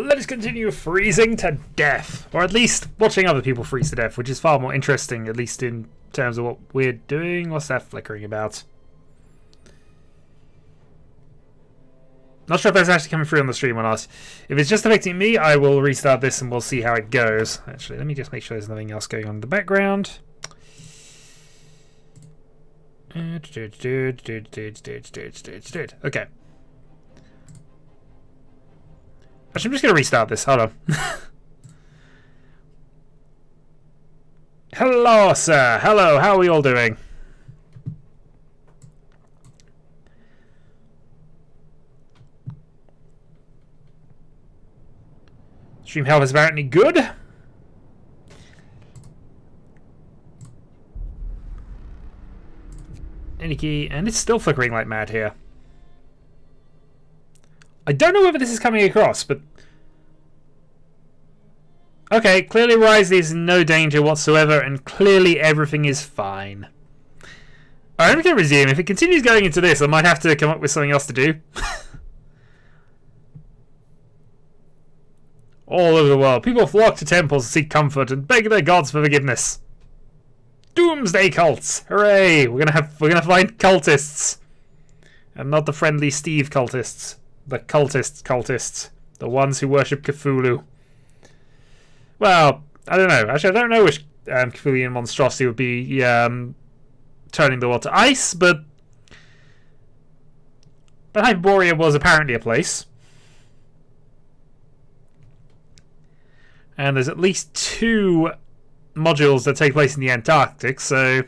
let us continue freezing to death. Or at least watching other people freeze to death, which is far more interesting, at least in terms of what we're doing. What's that flickering about? Not sure if that's actually coming through on the stream or not. If it's just affecting me, I will restart this and we'll see how it goes. Actually, let me just make sure there's nothing else going on in the background. Okay. Actually, I'm just going to restart this. Hold on. Hello, sir. Hello. How are we all doing? Stream health is apparently good. Any key, and it's still flickering like mad here. I don't know whether this is coming across, but okay, clearly Rise is in no danger whatsoever, and clearly everything is fine. Alright, I'm going to resume. If it continues going into this, I might have to come up with something else to do. All over the world, people flock to temples to seek comfort and beg their gods for forgiveness. Doomsday cults! Hooray! We're gonna find cultists, and not the friendly Steve cultists. The cultists, the ones who worship Cthulhu. Well, I don't know. Actually, I don't know which Cthulhian monstrosity would be turning the world to ice, but Hyperborea was apparently a place. And there's at least 2 modules that take place in the Antarctic, so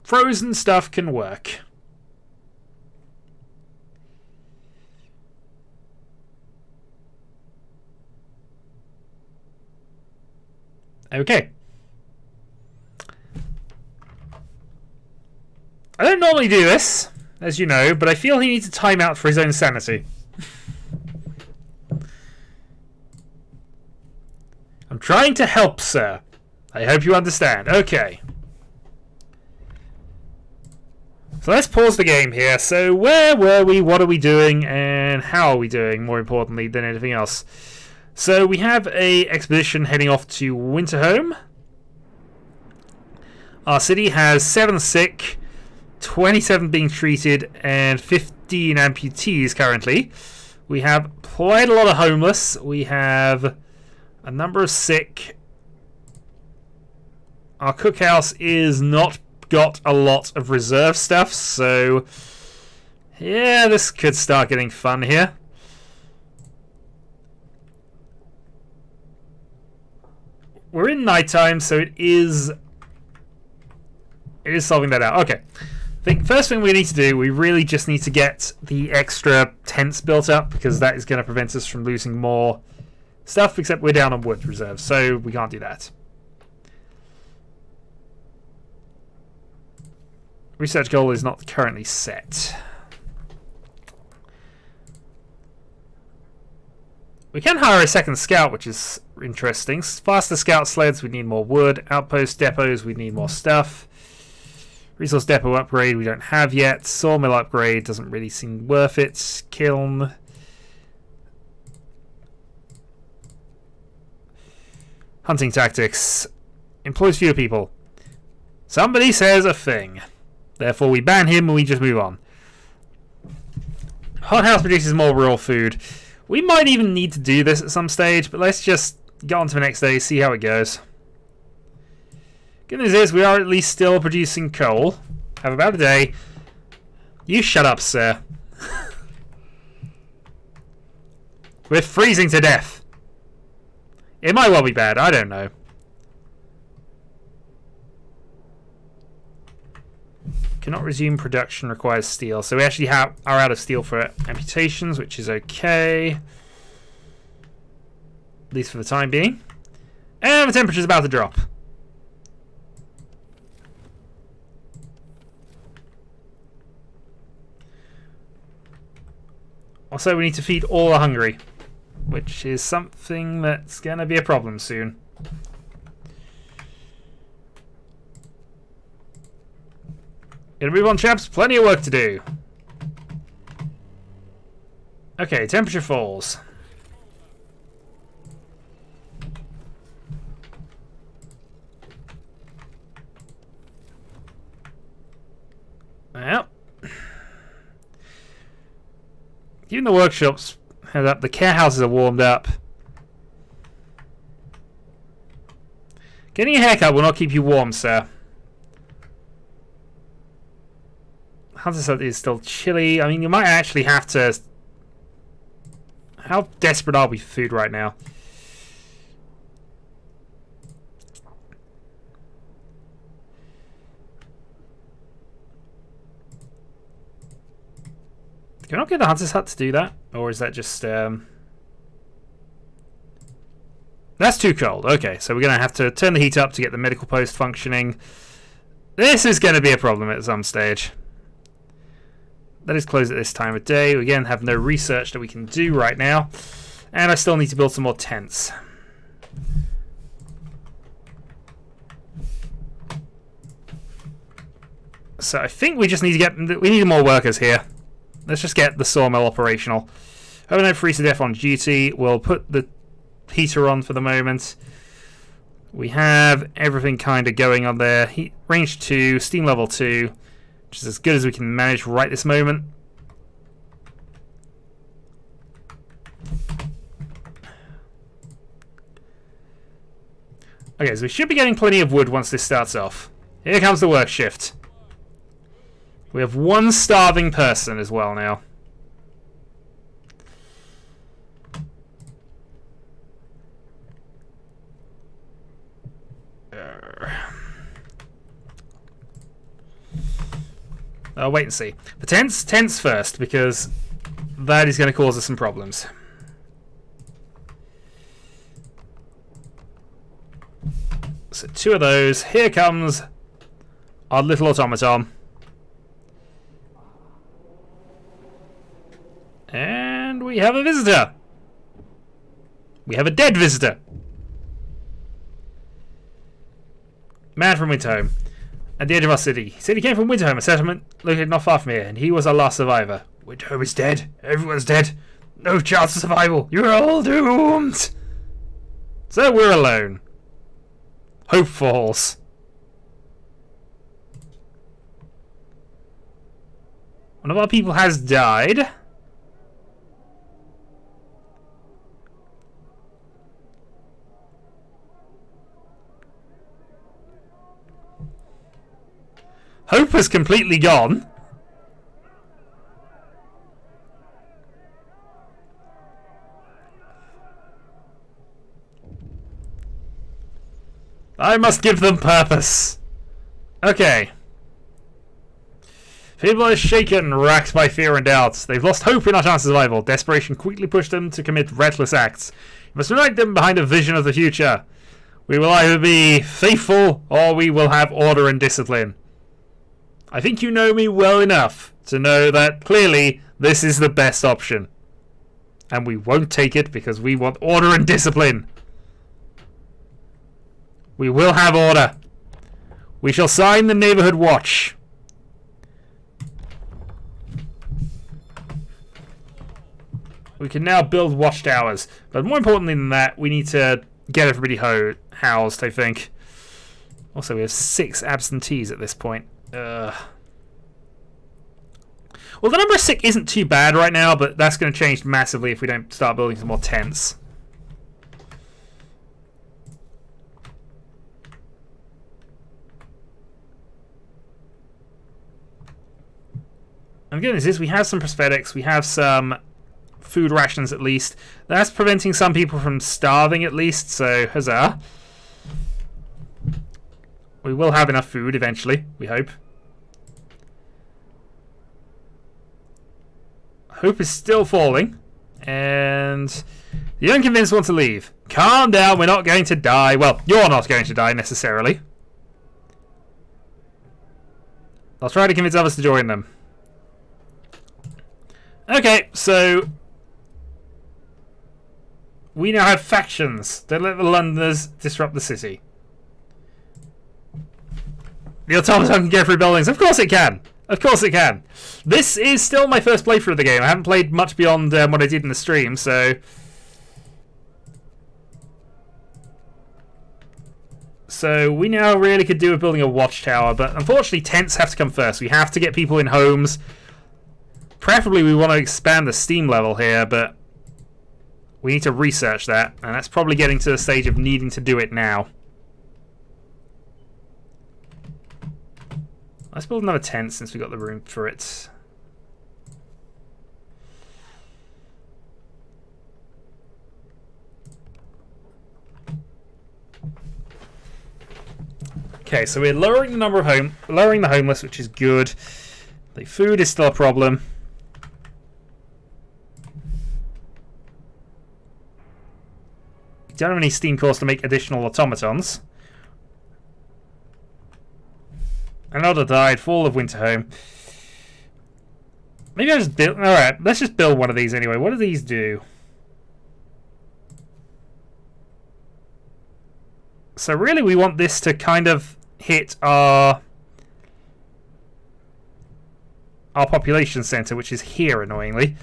frozen stuff can work. Okay. I don't normally do this, as you know, but I feel he needs a timeout for his own sanity. I'm trying to help, sir. I hope you understand. Okay. So let's pause the game here. So where were we, what are we doing, and how are we doing, more importantly than anything else? So we have a expedition heading off to Winterhome. Our city has 7 sick, 27 being treated, and 15 amputees currently. We have quite a lot of homeless. We have a number of sick. Our cookhouse is not got a lot of reserve stuff, so yeah, this could start getting fun here. We're in nighttime, so it is solving that out. Okay. I think first thing we need to do, we really just need to get the extra tents built up, because that is going to prevent us from losing more stuff, except we're down on wood reserves, so we can't do that. Research goal is not currently set. We can hire a second scout, which is interesting. Faster scout sleds, we need more wood. Outpost depots, we need more stuff. Resource depot upgrade we don't have yet. Sawmill upgrade doesn't really seem worth it. Kiln. Hunting tactics. Employs fewer people. Somebody says a thing. Therefore we ban him and we just move on. Hothouse produces more raw food. We might even need to do this at some stage, but let's just go on to the next day, see how it goes. Good news is we are at least still producing coal. Have about a day. You shut up, sir. We're freezing to death. It might well be bad, I don't know. Cannot resume production, requires steel. So we actually are out of steel for amputations, which is okay. At least for the time being. And the temperature's about to drop. Also, we need to feed all the hungry, which is something that's going to be a problem soon. Gonna move on, chaps. Plenty of work to do. Okay, temperature falls. Well, even the workshops have up. The care houses are warmed up. Getting a haircut will not keep you warm, sir. Hunter's Hut is still chilly. I mean, you might actually have to... How desperate are we for food right now? Can we not get the Hunter's Hut to do that? Or is that just... That's too cold. Okay, so we're going to have to turn the heat up to get the medical post functioning. This is going to be a problem at some stage. That is closed at this time of day. We again have no research that we can do right now. And I still need to build some more tents. So I think we just need to get... We need more workers here. Let's just get the sawmill operational. Overnight freeze to death on duty. We'll put the heater on for the moment. We have everything kind of going on there. Heat, range 2, steam level 2, which is as good as we can manage right this moment. Okay, so we should be getting plenty of wood once this starts off. Here comes the work shift. We have one starving person as well now. I'll wait and see. The tents first, because that is going to cause us some problems. So 2 of those. Here comes our little automaton. And we have a visitor. We have a dead visitor. Man from Winterhome. At the edge of our city. He said he came from Winterhome, a settlement located not far from here, and he was our last survivor. Winterhome is dead. Everyone's dead. No chance of survival. You're all doomed. So we're alone. Hope falls. One of our people has died. Hope has completely gone. I must give them purpose. Okay. People are shaken, racked by fear and doubt. They've lost hope in our chance of survival. Desperation quickly pushed them to commit reckless acts. We must unite them behind a vision of the future. We will either be faithful or we will have order and discipline. I think you know me well enough to know that clearly this is the best option. And we won't take it because we want order and discipline. We will have order. We shall sign the Neighborhood Watch. We can now build watchtowers. But more importantly than that, we need to get everybody housed, I think. Also, we have 6 absentees at this point. Well, the number of sick isn't too bad right now, but that's going to change massively if we don't start building some more tents. And the good news is we have some prosthetics, we have some food rations at least. That's preventing some people from starving at least, so huzzah. We will have enough food eventually, we hope. Hope is still falling. And the unconvinced want to leave. Calm down, we're not going to die. Well, you're not going to die necessarily. I'll try to convince others to join them. Okay, so we now have factions. Don't let the Londoners disrupt the city. The automaton can go through buildings. Of course it can. Of course it can. This is still my first playthrough of the game. I haven't played much beyond what I did in the stream, so... So we now really could do with building a watchtower, but unfortunately tents have to come first. We have to get people in homes. Preferably we want to expand the steam level here, but we need to research that, and that's probably getting to the stage of needing to do it now. Let's build another tent since we've got the room for it. Okay, so we're lowering the number of the homeless, which is good. The food is still a problem. We don't have any steam cores to make additional automatons. Another died, fall of winter home. Maybe I just build... Alright, let's just build one of these anyway. What do these do? So really we want this to kind of hit our population center, which is here, annoyingly.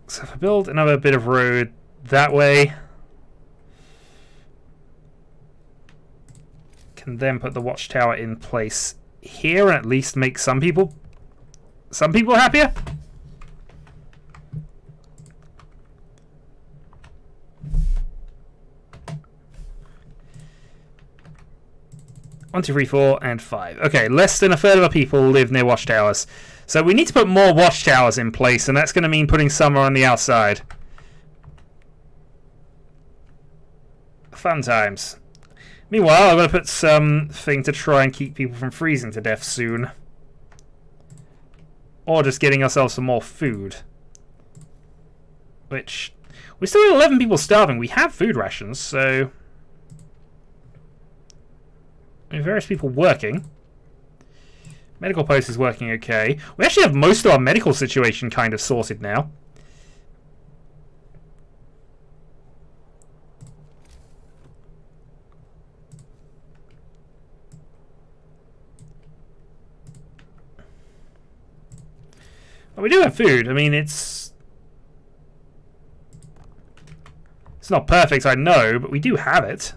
So if I build another bit of road that way, can then put the watchtower in place here and at least make some people happier. 1, 2, 3, 4, and 5. Okay, less than a third of our people live near watchtowers. So we need to put more watchtowers in place, and that's going to mean putting some on the outside. Fun times. Meanwhile, I'm going to put something to try and keep people from freezing to death soon. Or just getting ourselves some more food. Which... we still have 11 people starving. We have food rations, so... various people working. Medical post is working okay. We actually have most of our medical situation kind of sorted now. But we do have food. I mean, it's not perfect, I know, but we do have it.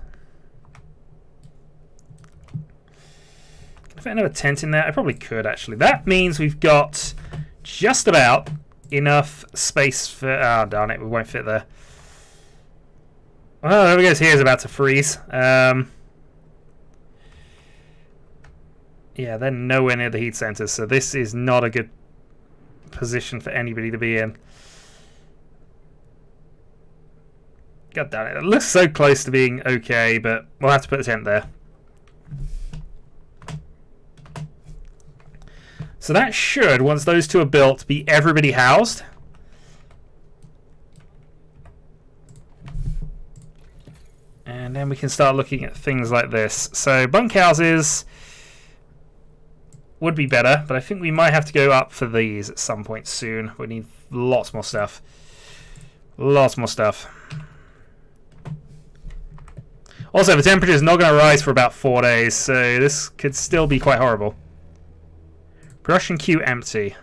If I had another tent in there, I probably could, actually. That means we've got just about enough space for... oh, darn it, we won't fit there. Well, there we go. Here's about to freeze. Yeah, they're nowhere near the heat centers, so this is not a good position for anybody to be in. God damn it. It looks so close to being okay, but we'll have to put a tent there. So that should, once those two are built, be everybody housed. And then we can start looking at things like this. So bunkhouses would be better, but I think we might have to go up for these at some point soon. We need lots more stuff. Lots more stuff. Also, the temperature is not going to rise for about 4 days, so this could still be quite horrible. Production queue empty.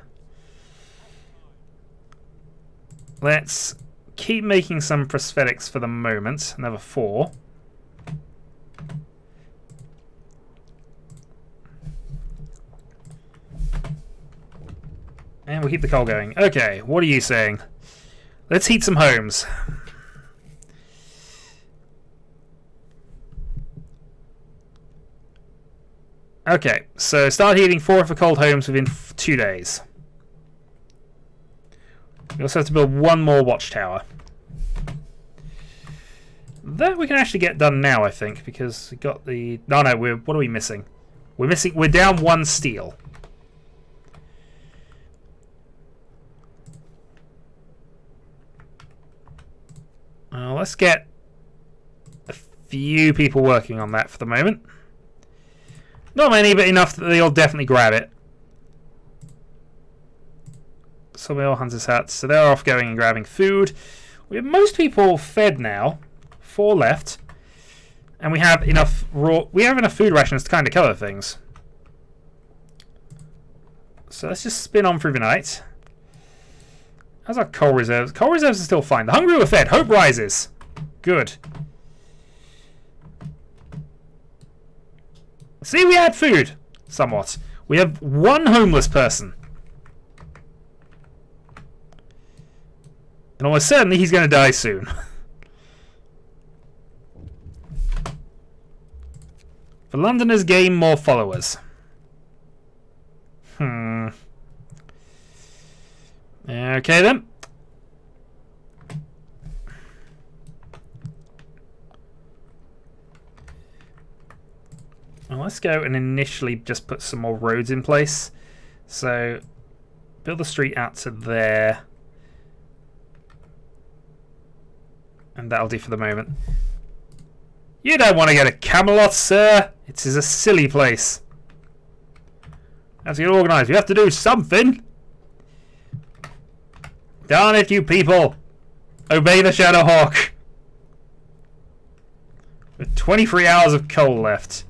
Let's keep making some prosthetics for the moment. Another 4. And we'll keep the coal going. Okay, what are you saying? Let's heat some homes. Okay, so start heating 4 of the cold homes within 2 days. We also have to build 1 more watchtower. That we can actually get done now, I think, because we got the... no, what are we missing? We're down 1 steel. Let's get a few people working on that for the moment. Not many, but enough that they'll definitely grab it. Sawmill, Hunter's Hut. So they're off going and grabbing food. We have most people fed now. 4 left. And we have enough food rations to kind of cover things. So let's just spin on through the night. How's our coal reserves? Coal reserves are still fine. The hungry were fed. Hope rises. Good. See, we had food. Somewhat. We have one homeless person. And almost certainly he's going to die soon. The Londoners gain more followers. Okay then. Well, let's go and initially just put some more roads in place. So, build the street out to there. And that'll do for the moment. You don't want to go to Camelot, sir. It is a silly place. Have to get organised. We have to do something. Darn it, you people. Obey the Shadowhawk. With 23 hours of coal left.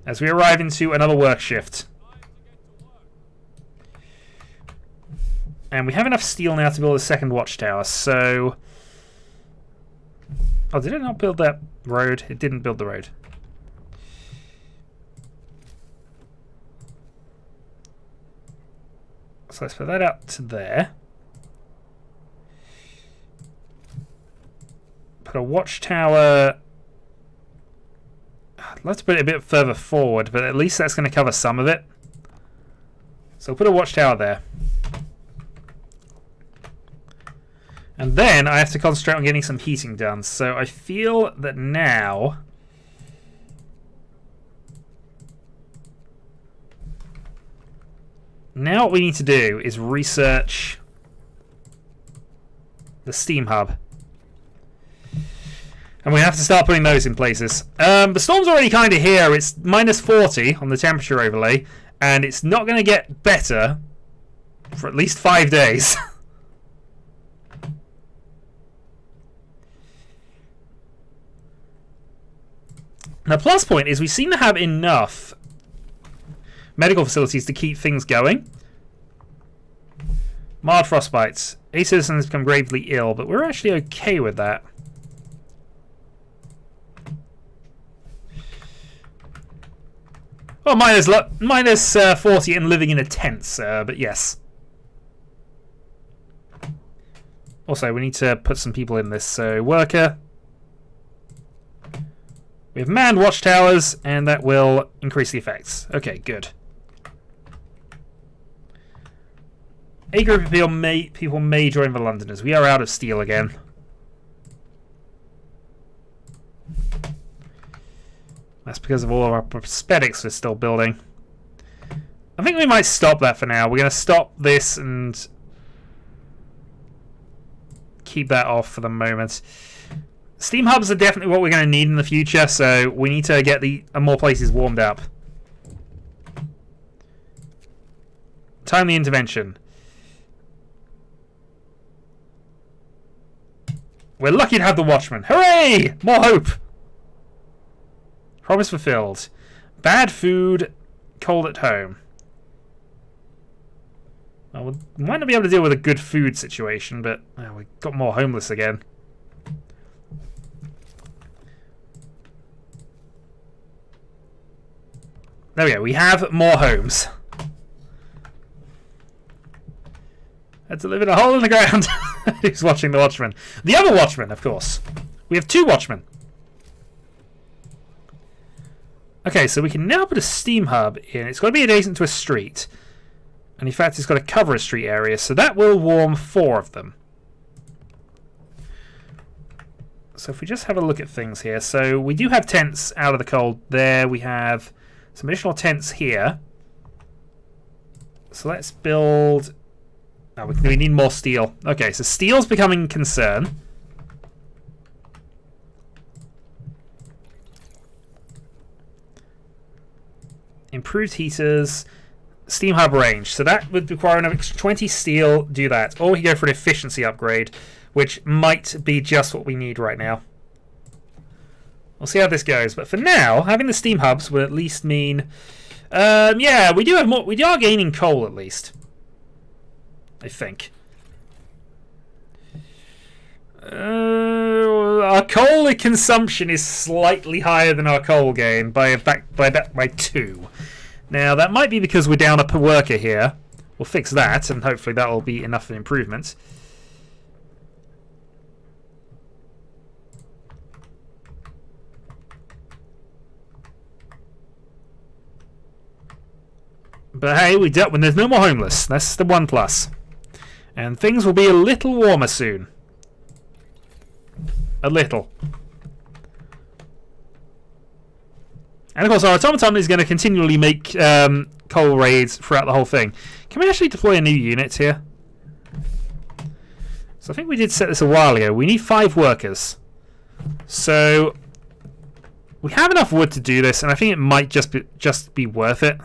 As we arrive into another work shift. And we have enough steel now to build a second watchtower, so... Oh, did it not build that road? It didn't build the road. So let's put that out to there. Put a watchtower... Let's put it a bit further forward, but at least that's going to cover some of it. So we'll put a watchtower there. And then I have to concentrate on getting some heating done. So I feel that now... Now what we need to do is research the steam hub. And we have to start putting those in places. The storm's already kind of here. It's minus 40 on the temperature overlay. And it's not going to get better for at least 5 days. The plus point is we seem to have enough medical facilities to keep things going. Mild frostbites. A citizen has become gravely ill, but we're actually okay with that. Well, minus 40 and living in a tent, sir, but yes. Also, we need to put some people in this. So, worker. We have manned watchtowers, and that will increase the effects. Okay, good. A group of people may join the Londoners. We are out of steel again. That's because of all of our prosthetics we're still building. I think we might stop that for now. We're going to stop this and keep that off for the moment. Steam hubs are definitely what we're going to need in the future, so we need to get more places warmed up. Timely intervention. We're lucky to have the Watchman. Hooray! More hope! Promise fulfilled. Bad food, cold at home. Well, we might not be able to deal with a good food situation, but we've got more homeless again. There we go. We have more homes. Had to live in a hole in the ground. Who's watching the Watchman? The other Watchman, of course. We have 2 Watchmen. Okay, so we can now put a steam hub in. It's got to be adjacent to a street. And in fact, it's got to cover a street area. So that will warm 4 of them. So if we just have a look at things here. So we do have tents out of the cold there. We have some additional tents here. So let's build... Oh, we need more steel. Okay, so steel's becoming a concern. Improved heaters. Steam hub range. So that would require an extra 20 steel. Do that. Or we can go for an efficiency upgrade, which might be just what we need right now. We'll see how this goes. But for now, having the steam hubs will at least mean... yeah, we do have more. We are gaining coal, at least. I think. Our coal consumption is slightly higher than our coal gain by 2. Now, that might be because we're down a per worker here. We'll fix that, and hopefully that will be enough of an improvement. But hey, we dealt when there's no more homeless. That's the one plus. And things will be a little warmer soon. A little. And of course our automaton is going to continually make coal raids throughout the whole thing. Can we actually deploy a new unit here? So I think we did set this a while ago. We need 5 workers. So we have enough wood to do this, and I think it might just be worth it.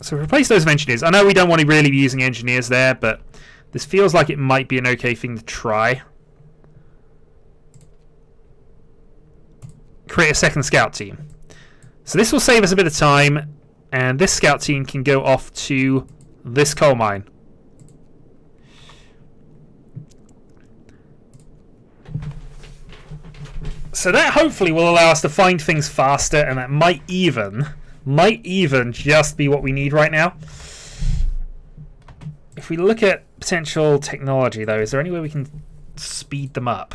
So replace those with engineers. I know we don't want to really be using engineers there, but this feels like it might be an okay thing to try. Create a second scout team. So this will save us a bit of time, and this scout team can go off to this coal mine. So that hopefully will allow us to find things faster, and that might even just be what we need right now. If we look at potential technology, though, is there any way we can speed them up?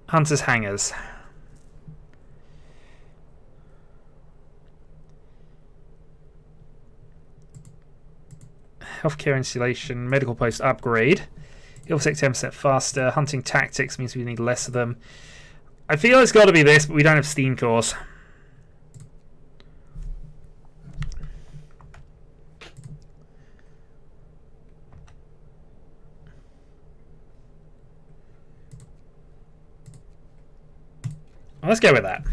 Hunters' hangars. Healthcare installation, medical post upgrade. He'll take 10% faster. Hunting tactics means we need less of them. I feel it's got to be this, but we don't have steam cores. Well, let's go with that.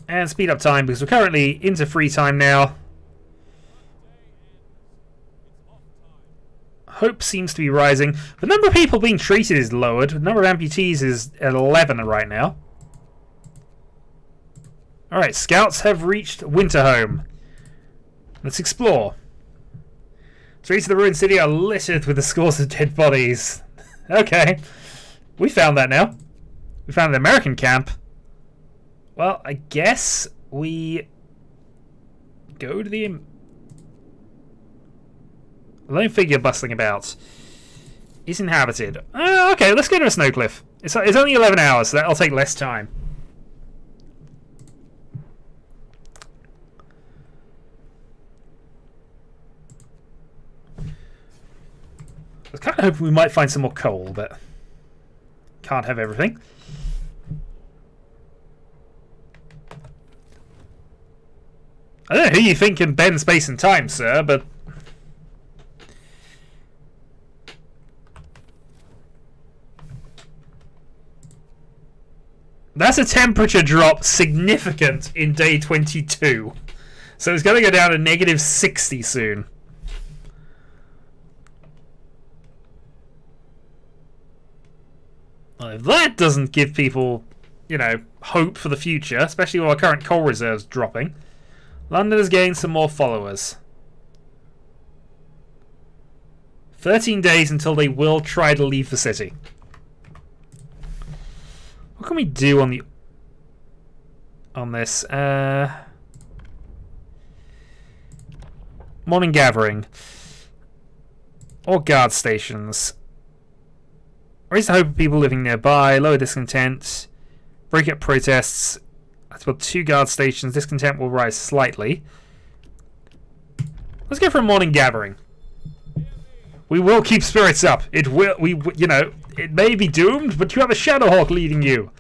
And speed up time, because we're currently into free time now. Hope seems to be rising. The number of people being treated is lowered. The number of amputees is at 11 right now. Alright, scouts have reached Winterhome. Let's explore. Streets of the ruined city are littered with the scores of dead bodies. Okay. We found that now. We found an American camp. Well, I guess we go to the lone figure bustling about. Is inhabited. Okay, let's go to a snow cliff. It's only 11 hours, so that'll take less time. I was kind of hoping we might find some more coal, but can't have everything. I don't know who you think can bend space and time, sir, but that's a temperature drop significant in day 22. So it's going to go down to -60 soon. Well, if that doesn't give people, you know, hope for the future, especially with our current coal reserves dropping. London has gained some more followers. 13 days until they will try to leave the city. What can we do on this? Morning gathering. Or guard stations. Raise the hope of people living nearby. Lower discontent. Break up protests. That's about 2 guard stations. Discontent will rise slightly. Let's go for a morning gathering. We will keep spirits up. It will. You know, it may be doomed, but you have a Shadowhawk leading you,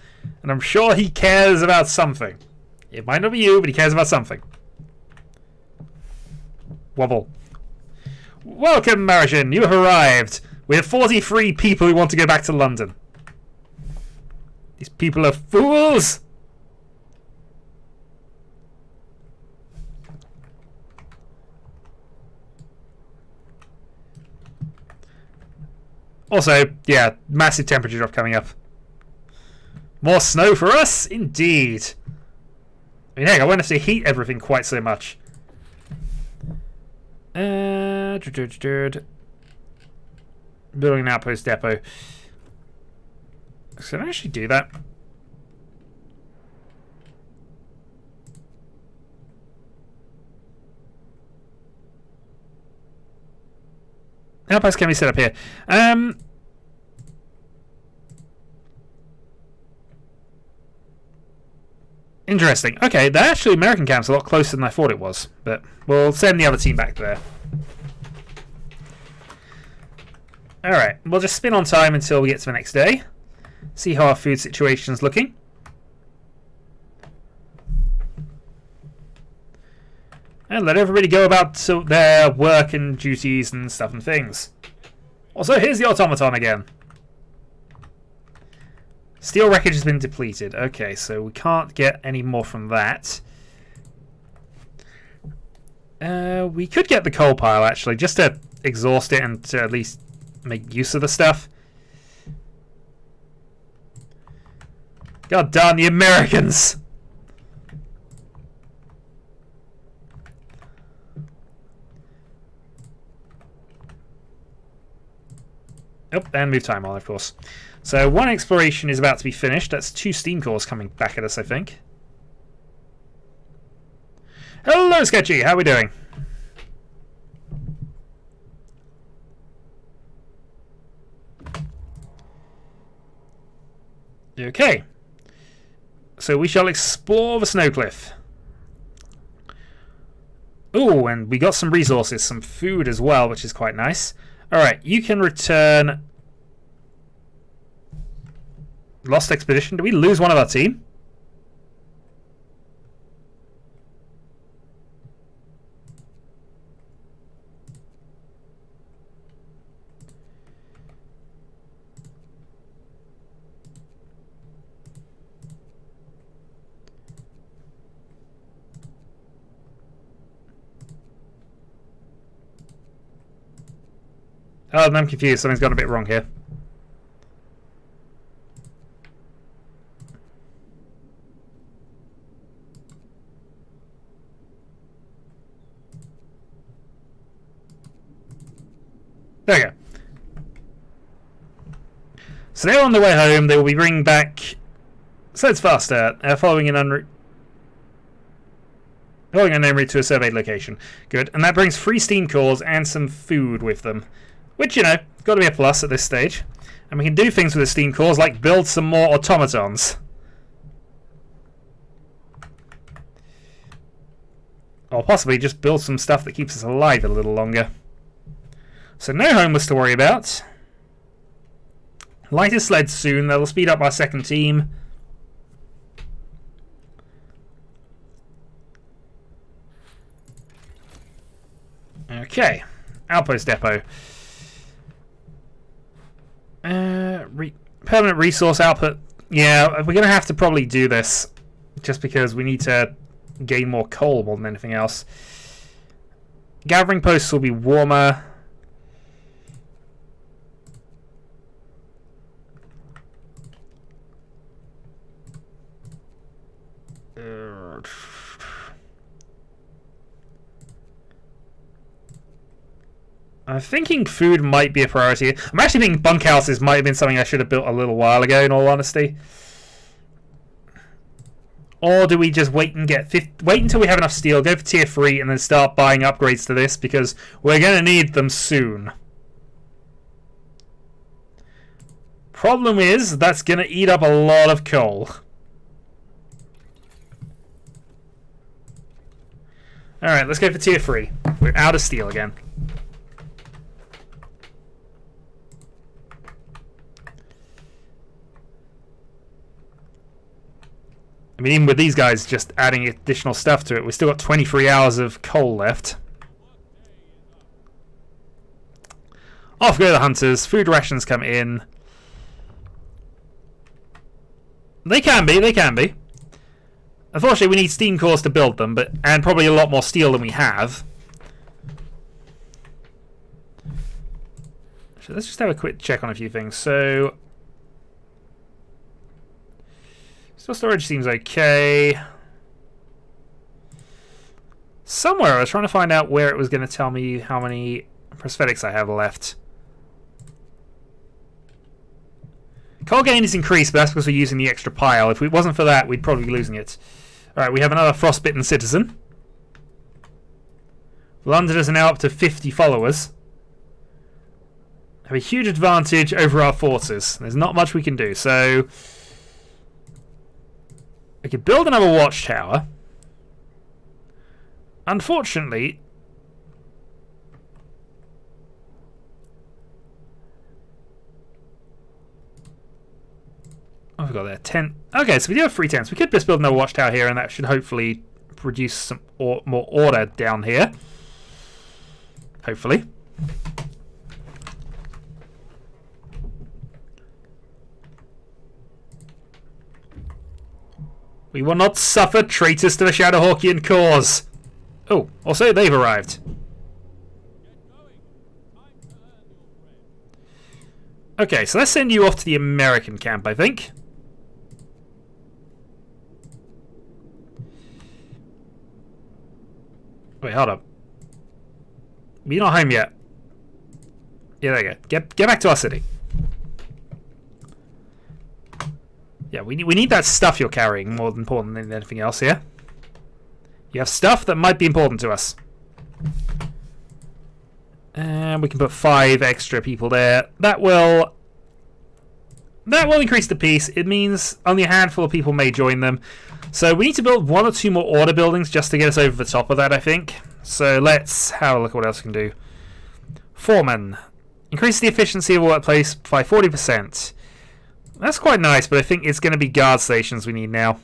and I'm sure he cares about something. It might not be you, but he cares about something. Wobble. Welcome, Maritian. You have arrived. We have 43 people who want to go back to London. These people are fools. Also, yeah, massive temperature drop coming up. More snow for us? Indeed. I mean, heck, I won't have to heat everything quite so much. Building an outpost depot. Can I actually do that? Outpost can be set up here. Interesting. Okay, the actually American camp's a lot closer than I thought it was, but we'll send the other team back there. Alright, we'll just spin on time until we get to the next day. See how our food situation's looking. And let everybody go about their work and duties and stuff and things. Also, here's the automaton again. Steel wreckage has been depleted. Okay, so we can't get any more from that. We could get the coal pile, actually, just to exhaust it and to at least make use of the stuff. God darn the Americans! Oh, and move time on, of course. So one exploration is about to be finished. That's 2 steam cores coming back at us, I think. Hello, Sketchy. How are we doing? Okay. So we shall explore the snow cliff. Oh, and we got some resources, some food as well, which is quite nice. Alright, you can return... Lost expedition. Did we lose one of our team? Oh, I'm confused. Something's gone a bit wrong here. There we go. So they're on their way home. They will be bringing back sleds faster, following an en route to a surveyed location. Good. And that brings 3 steam cores and some food with them. Which, you know, got to be a plus at this stage. And we can do things with the steam cores, like build some more automatons. Or possibly just build some stuff that keeps us alive a little longer. So no homeless to worry about. Lighter sleds soon. That'll speed up our second team. Okay. Outpost depot. Permanent resource output. Yeah, we're going to have to probably do this. Just because we need to gain more coal more than anything else. Gathering posts will be warmer. I'm thinking food might be a priority. I'm actually thinking bunkhouses might have been something I should have built a little while ago, in all honesty. Or do we just wait and wait until we have enough steel, go for tier 3, and then start buying upgrades to this, because we're going to need them soon. Problem is, that's going to eat up a lot of coal. Alright, let's go for tier 3. We're out of steel again. I mean, even with these guys just adding additional stuff to it, we've still got 23 hours of coal left. Off go the hunters. Food rations come in. They can be, they can be. Unfortunately, we need steam cores to build them, and probably a lot more steel than we have. So let's just have a quick check on a few things. So, still storage seems okay. Somewhere I was trying to find out where it was going to tell me how many prosthetics I have left. Coal gain is increased, but that's because we're using the extra pile. If it wasn't for that, we'd probably be losing it. Alright, we have another frostbitten citizen. Londoners are now up to 50 followers. Have a huge advantage over our forces. There's not much we can do, so we could build another watchtower. Unfortunately, oh, we've got there 10. Okay, so we do have 3 tents. We could just build another watchtower here, and that should hopefully produce some more order down here. Hopefully. We will not suffer traitors to the Shadowhawkian cause. Oh, also they've arrived. Okay, so let's send you off to the American camp, I think. Wait, hold up. You're not home yet. Yeah, there you go. Get back to our city. Yeah, we need that stuff you're carrying more important than anything else here. You have stuff that might be important to us. And we can put 5 extra people there. That will increase the peace. It means only a handful of people may join them. So we need to build 1 or 2 more order buildings just to get us over the top of that, I think. So let's have a look at what else we can do. Foreman. Increase the efficiency of a workplace by 40%. That's quite nice, but I think it's going to be guard stations we need now.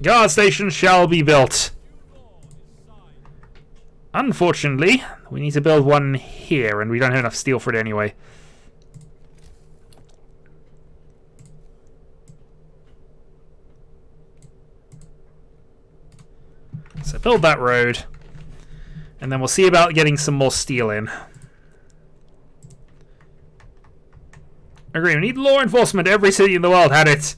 Guard stations shall be built. Unfortunately, we need to build one here, and we don't have enough steel for it anyway. So build that road, and then we'll see about getting some more steel in. Agree, we need law enforcement. Every city in the world had it.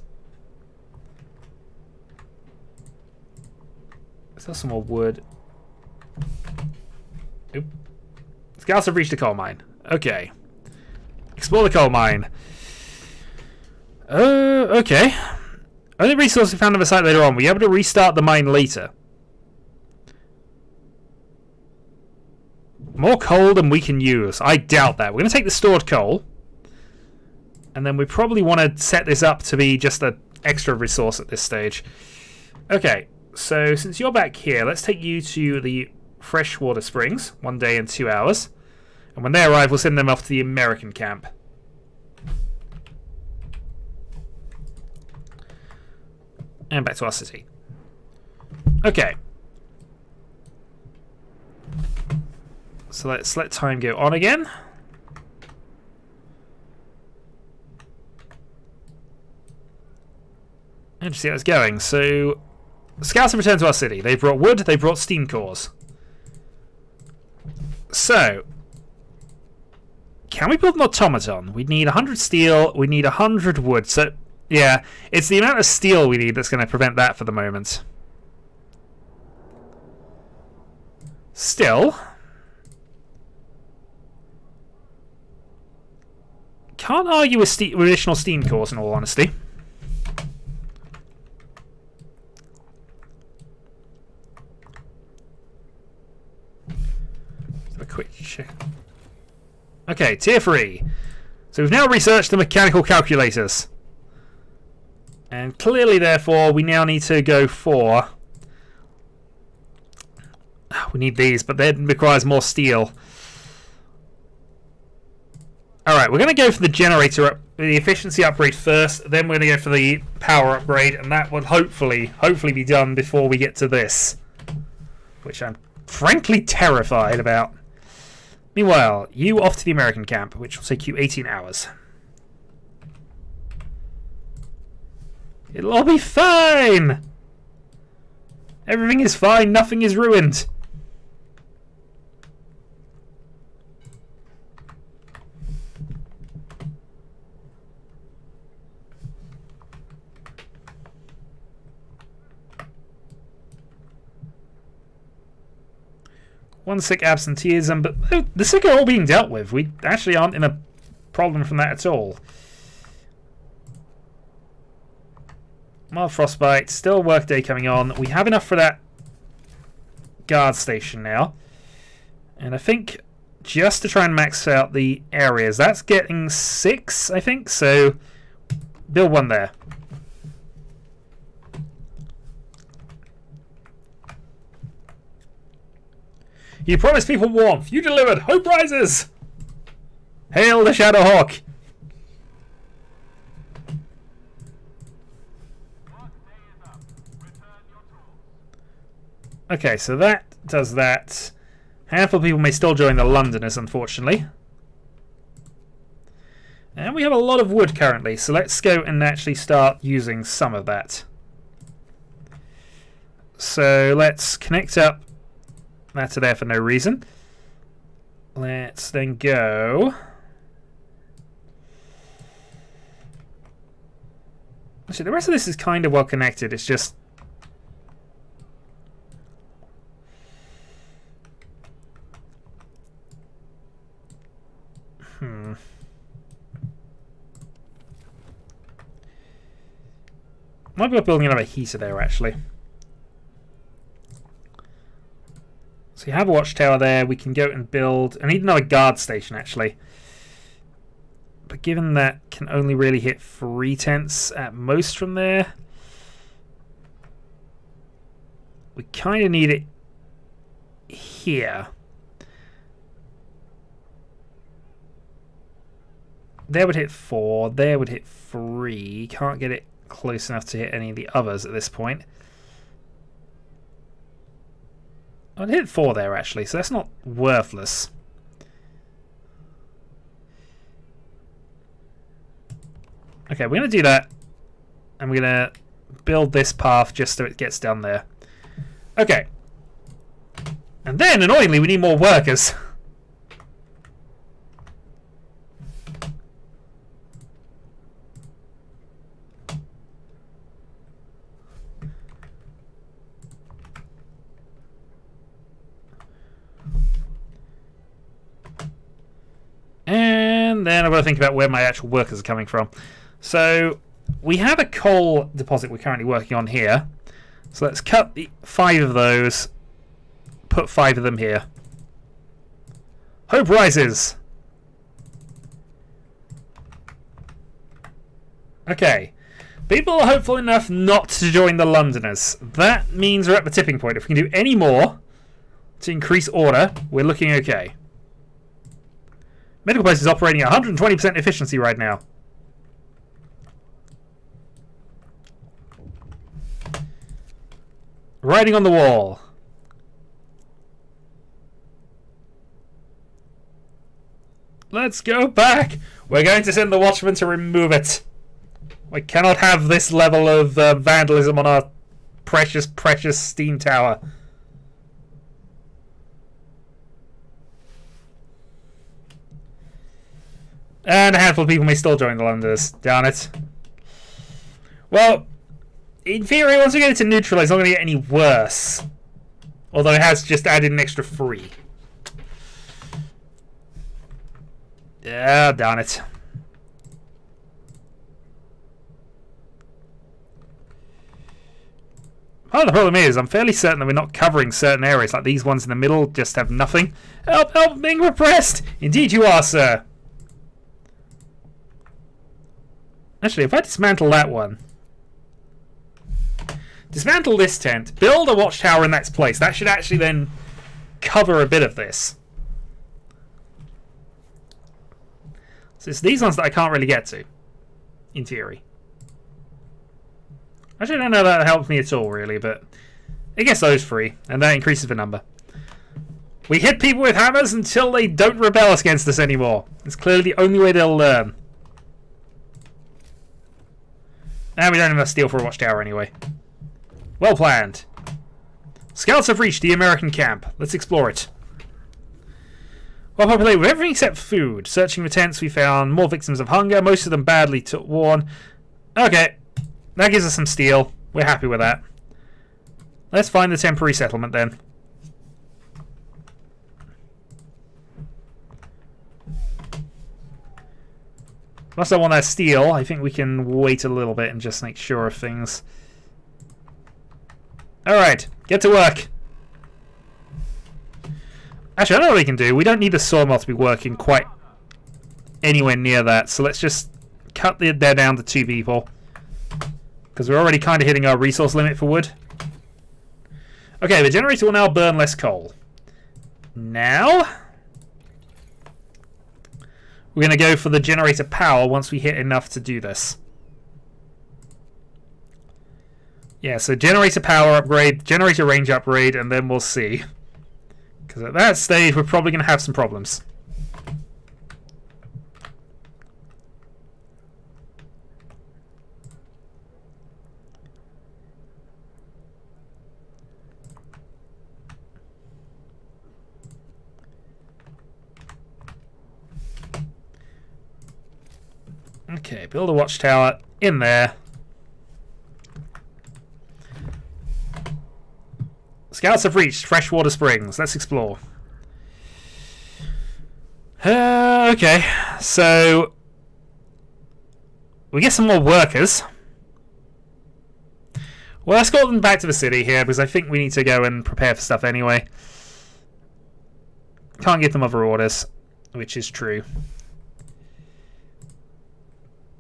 Is there some more wood? Oop. Scouts have reached a coal mine. Okay. Explore the coal mine. Okay. Only resource we found on the site later on. We'll be able to restart the mine later. More coal than we can use. I doubt that. We're going to take the stored coal. And then we probably want to set this up to be just an extra resource at this stage. Okay. So since you're back here, let's take you to the freshwater springs. 1 day and 2 hours. And when they arrive, we'll send them off to the American camp. And back to our city. Okay. So let's let time go on again. And see how it's going. So, scouts have returned to our city. They've brought wood, they've brought steam cores. So, can we build an automaton? We need 100 steel, we need 100 wood. So, yeah, it's the amount of steel we need that's going to prevent that for the moment. Still, can't argue with additional steam cores in all honesty. A quick check. Okay, tier 3. So we've now researched the mechanical calculators. And clearly, therefore, we now need to go for... We need these, but that requires more steel. Alright, we're going to go for the generator, the efficiency upgrade first, then we're going to go for the power upgrade, and that will hopefully be done before we get to this. Which I'm frankly terrified about. Meanwhile, you off to the American camp, which will take you 18 hours. It'll all be fine! Everything is fine, nothing is ruined. One sick absenteeism, but the sick are all being dealt with. We actually aren't in a problem from that at all. Mild frostbite, still workday coming on. We have enough for that guard station now. And I think just to try and max out the areas, that's getting 6, I think. So build one there. You promised people warmth. You delivered. Hope rises. Hail the Shadowhawk. Okay, so that does that. Handful of people may still join the Londoners, unfortunately. And we have a lot of wood currently, so let's go and actually start using some of that. So let's connect up that to there for no reason. Let's then go. Actually, the rest of this is kind of well connected. It's just might be worth building another heater there, actually. So you have a watchtower there. We can go and build. I need another guard station, actually. But given that can only really hit 3 tents at most from there, we kind of need it here. There would hit 4. There would hit 3. Can't get it close enough to hit any of the others at this point. Oh, it hit 4 there, actually, so that's not worthless. Okay, we're going to do that. And we're going to build this path just so it gets down there. Okay. And then, annoyingly, we need more workers. And then I've got to think about where my actual workers are coming from. So we have a coal deposit we're currently working on here. So let's cut the 5 of those, put 5 of them here. Hope rises. Okay. People are hopeful enough not to join the Londoners. That means we're at the tipping point. If we can do any more to increase order, we're looking okay. Medical post is operating at 120% efficiency right now. Writing on the wall. Let's go back. We're going to send the watchman to remove it. We cannot have this level of vandalism on our precious, precious steam tower. And a handful of people may still join the Londoners. Darn it. Well, in theory, once we get it to neutral, it's not going to get any worse. Although it has just added an extra 3. Yeah, darn it. Part of the problem is, I'm fairly certain that we're not covering certain areas, like these ones in the middle just have nothing. Help, help, I'm being repressed! Indeed you are, sir. Actually, if I dismantle that one, dismantle this tent, build a watchtower in that place, that should actually then cover a bit of this. So it's these ones that I can't really get to, in theory. Actually, I don't know that helps me at all, really, but it gets those 3, and that increases the number. We hit people with hammers until they don't rebel against us anymore. It's clearly the only way they'll learn. And we don't have enough steel for a watchtower anyway. Well planned. Scouts have reached the American camp. Let's explore it. Well populated with everything except food. Searching the tents, we found more victims of hunger, most of them badly worn. Okay, that gives us some steel. We're happy with that. Let's find the temporary settlement then. Plus I want that steel. I think we can wait a little bit and just make sure of things. Alright, get to work. Actually, I know what we can do. We don't need the sawmill to be working quite anywhere near that, so let's just cut there down to 2 people. Because we're already kind of hitting our resource limit for wood. Okay, the generator will now burn less coal. Now, we're going to go for the generator power once we hit enough to do this. Yeah, so generator power upgrade, generator range upgrade, and then we'll see. Because at that stage, we're probably going to have some problems. Okay, build a watchtower in there. Scouts have reached freshwater springs. Let's explore. Okay, so we get some more workers. Well, let's go them back to the city here because I think we need to go and prepare for stuff anyway. Can't give them other orders, which is true.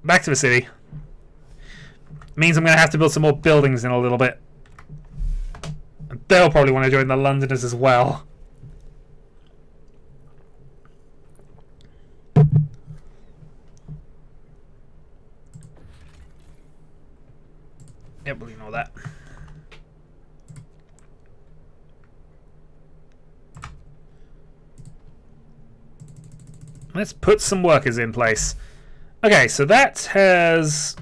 Back to the city. Means I'm going to have to build some more buildings in a little bit. And they'll probably want to join the Londoners as well. Yep, we'll ignore that. Let's put some workers in place. Okay, so that has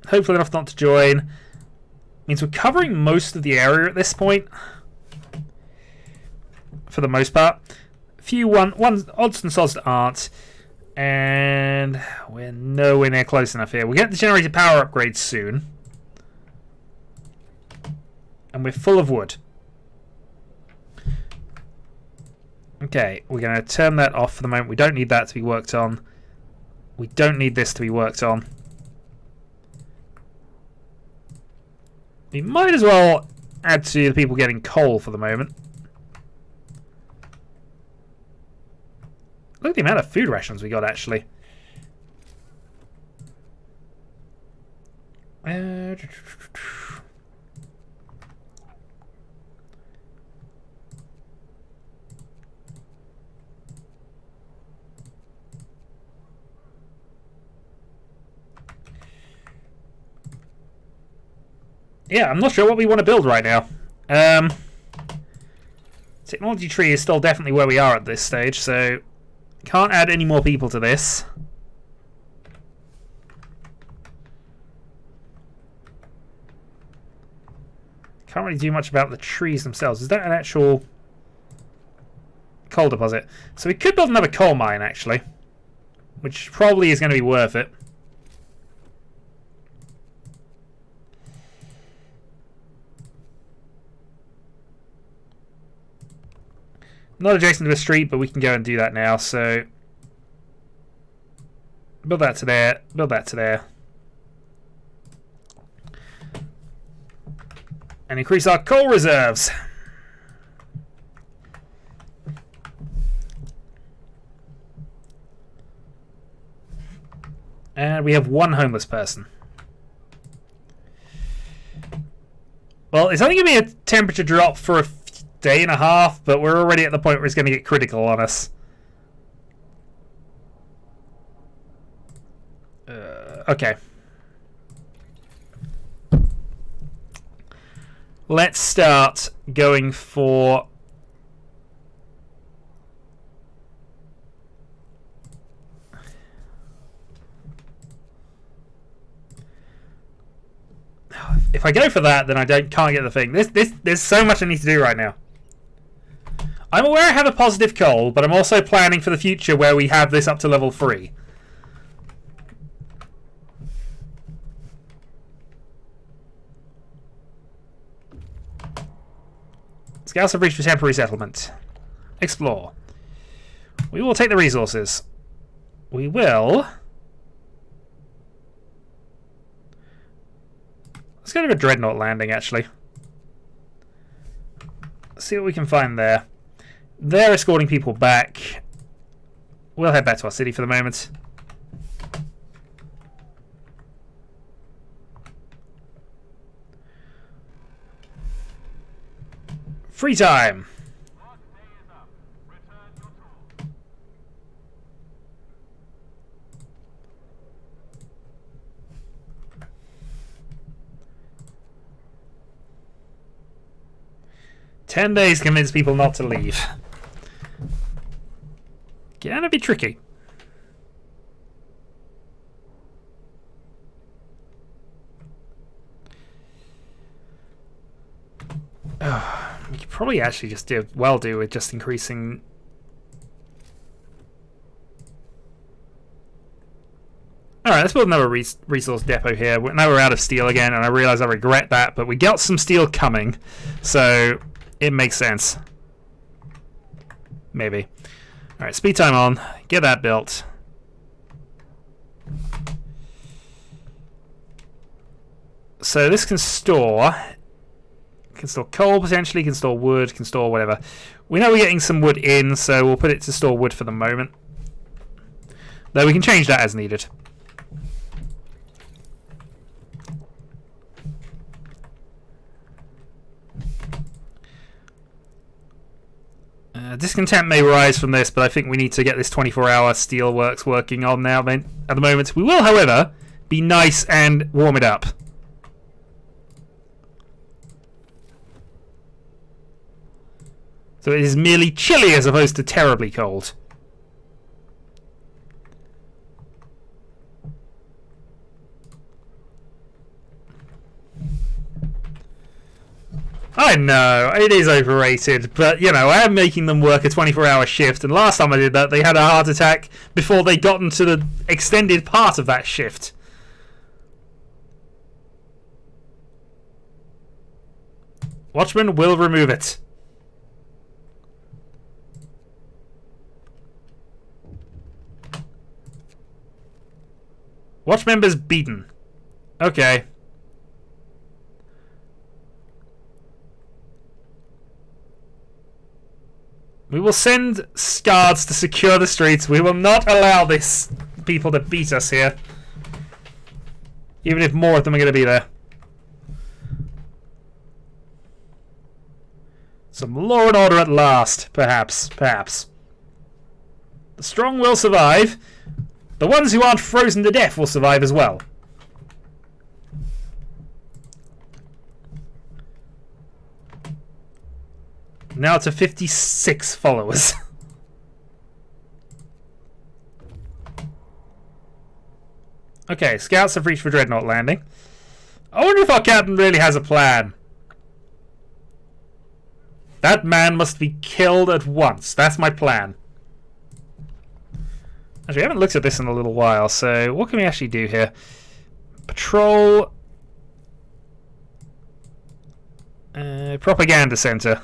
hopefully enough not to join. Means we're covering most of the area at this point. For the most part. A few odds and sods that aren't. And we're nowhere near close enough here. We'll get the generator power upgrade soon. And we're full of wood. Okay, we're going to turn that off for the moment. We don't need that to be worked on. We don't need this to be worked on. We might as well add to the people getting coal for the moment. Look at the amount of food rations we got, actually. Yeah, I'm not sure what we want to build right now. Technology tree is still definitely where we are at this stage, so can't add any more people to this. Can't really do much about the trees themselves. Is that an actual coal deposit? So we could build another coal mine, actually, which probably is going to be worth it. Not adjacent to a street, but we can go and do that now. So build that to there, build that to there. And increase our coal reserves. And we have one homeless person. Well, it's only going to be a temperature drop for a day and a half, but we're already at the point where it's going to get critical on us. Okay. Let's start going for... If I go for that, then I can't get the thing. There's so much I need to do right now. I'm aware I have a positive coal, but I'm also planning for the future where we have this up to level 3. Scouts have reached a temporary settlement. Explore. We will take the resources. We will go to a Dreadnought landing, actually. See what we can find there. They're escorting people back. We'll head back to our city for the moment. Free time! "10 days convince people not to leave." Gonna be tricky. We could probably actually just do with just increasing. Alright, let's build another resource depot here. Now we're out of steel again, and I realise I regret that, but we got some steel coming, so it makes sense. Maybe. Alright, speed time on. Get that built. So this can store. Can store coal potentially, can store wood, can store whatever. We know we're getting some wood in, so we'll put it to store wood for the moment. Though we can change that as needed. Discontent may rise from this, but I think we need to get this 24-hour steelworks working on now. At the moment, we will, however, be nice and warm it up. So it is merely chilly as opposed to terribly cold. I know, it is overrated, but, you know, I am making them work a 24-hour shift, and last time I did that, they had a heart attack before they got into the extended part of that shift. Watchman will remove it. Watch members beaten. Okay. We will send guards to secure the streets. We will not allow this people to beat us here. Even if more of them are going to be there. Some law and order at last. Perhaps. Perhaps. The strong will survive. The ones who aren't frozen to death will survive as well. Now to 56 followers. Okay, scouts have reached for Dreadnought Landing. I wonder if our captain really has a plan. That man must be killed at once. That's my plan. Actually, I haven't looked at this in a little while, so what can we actually do here? Patrol. Propaganda Center.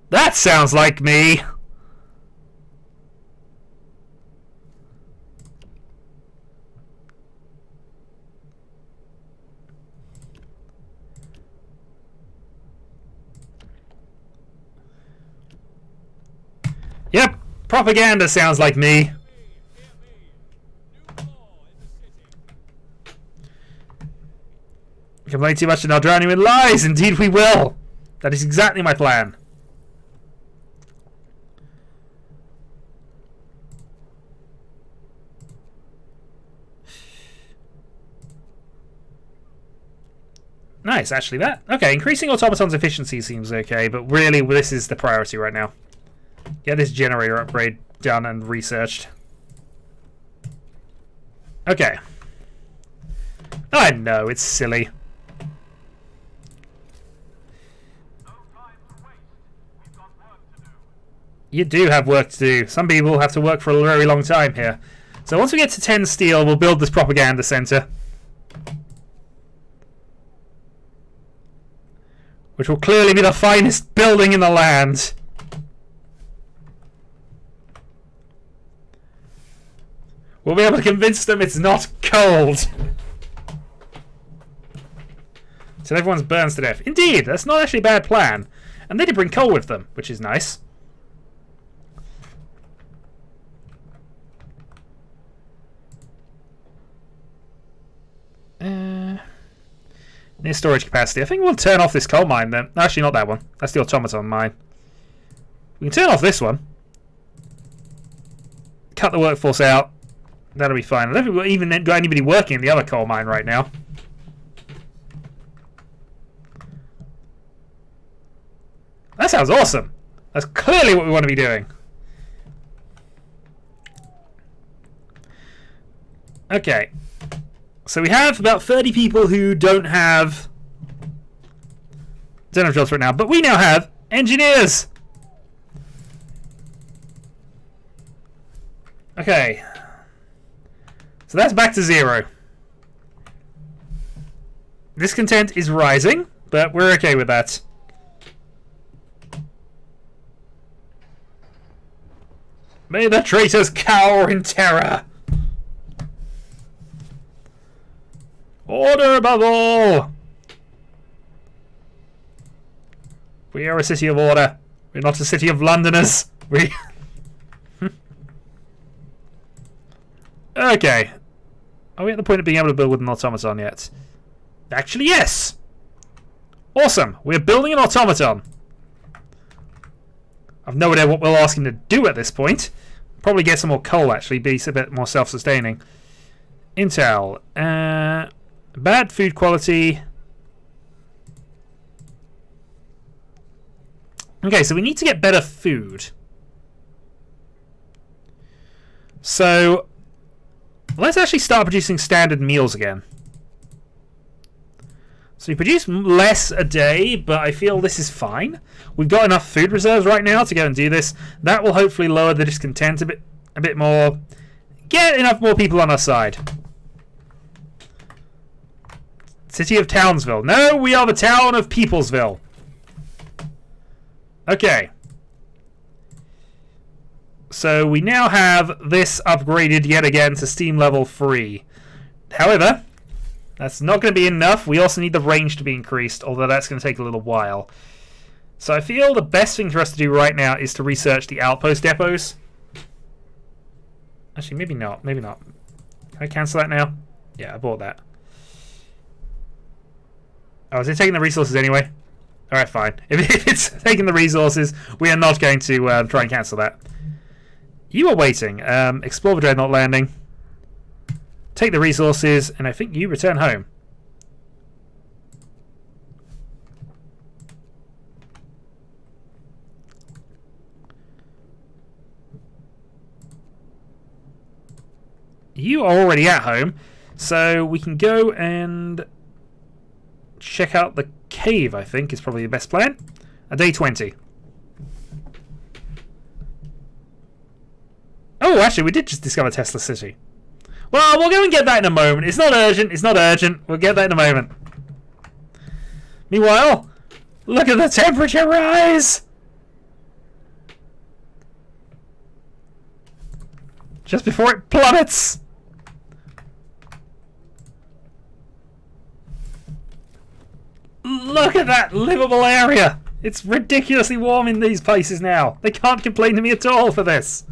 That sounds like me! Yep, propaganda sounds like me. Complain too much and I'll drown you in lies. Indeed we will. That is exactly my plan. Nice, actually that. Okay, increasing automaton's efficiency seems okay, but really this is the priority right now. Get this generator upgrade done and researched. Okay. I know, it's silly. You do have work to do. Some people have to work for a very long time here. So once we get to 10 steel, we'll build this propaganda center. Which will clearly be the finest building in the land. We'll be able to convince them it's not cold. Till everyone's burns to death. Indeed, that's not actually a bad plan. And they did bring coal with them, which is nice. Near storage capacity. I think we'll turn off this coal mine then. Actually, not that one. That's the automaton mine. We can turn off this one. Cut the workforce out. That'll be fine. I don't think we've even got anybody working in the other coal mine right now. That sounds awesome. That's clearly what we want to be doing. Okay. So we have about 30 people who don't have jobs right now, but we now have engineers. Okay. So that's back to 0. Discontent is rising, but we're okay with that. May the traitors cower in terror. Order above all! We are a city of order. We're not a city of Londoners. We... Okay. Are we at the point of being able to build with an automaton yet? Actually, yes! Awesome! We're building an automaton. I've no idea what we'll ask him to do at this point. Probably get some more coal, actually. Be a bit more self-sustaining. Intel. Bad food quality. Okay, so we need to get better food. So let's actually start producing standard meals again. So we produce less a day, but I feel this is fine. We've got enough food reserves right now to go and do this. That will hopefully lower the discontent a bit more. Get enough more people on our side. City of Townsville. No, we are the town of Peoplesville. Okay. So we now have this upgraded yet again to Steam level 3. However, that's not going to be enough. We also need the range to be increased, although that's going to take a little while. So I feel the best thing for us to do right now is to research the outpost depots. Actually, maybe not. Maybe not. Can I cancel that now? Yeah, I bought that. Oh, is it taking the resources anyway? Alright, fine. If it's taking the resources, we are not going to try and cancel that. You are waiting. Explore the Dreadnought landing. Take the resources, and I think you return home. You are already at home, so we can go and check out the cave, I think, is probably the best plan. A day 20. Oh, actually, we did just discover Tesla City. Well, we'll go and get that in a moment. It's not urgent. It's not urgent. We'll get that in a moment. Meanwhile, look at the temperature rise! Just before it plummets! Look at that livable area! It's ridiculously warm in these places now. They can't complain to me at all for this.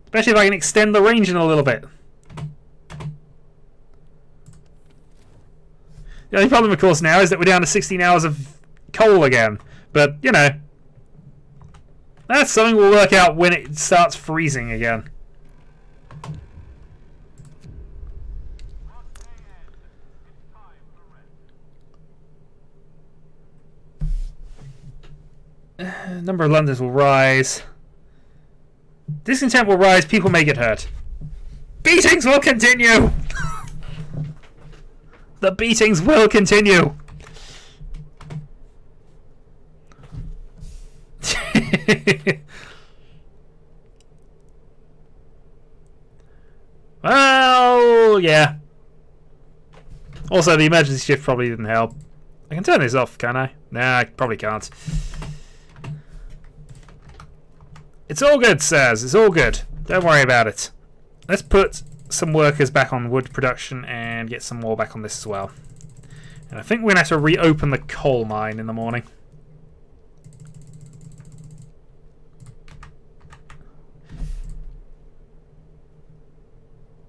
Especially if I can extend the range in a little bit. The only problem, of course, now is that we're down to 16 hours of coal again. But, you know, that's something we'll work out when it starts freezing again. Number of Londoners will rise. Discontent will rise. People may get hurt. Beatings will continue! The beatings will continue! Well, yeah. Also, the emergency shift probably didn't help. I can turn this off, can I? Nah, I probably can't. It's all good, sirs. It's all good. Don't worry about it. Let's put some workers back on wood production and get some more back on this as well. And I think we're going to have to reopen the coal mine in the morning.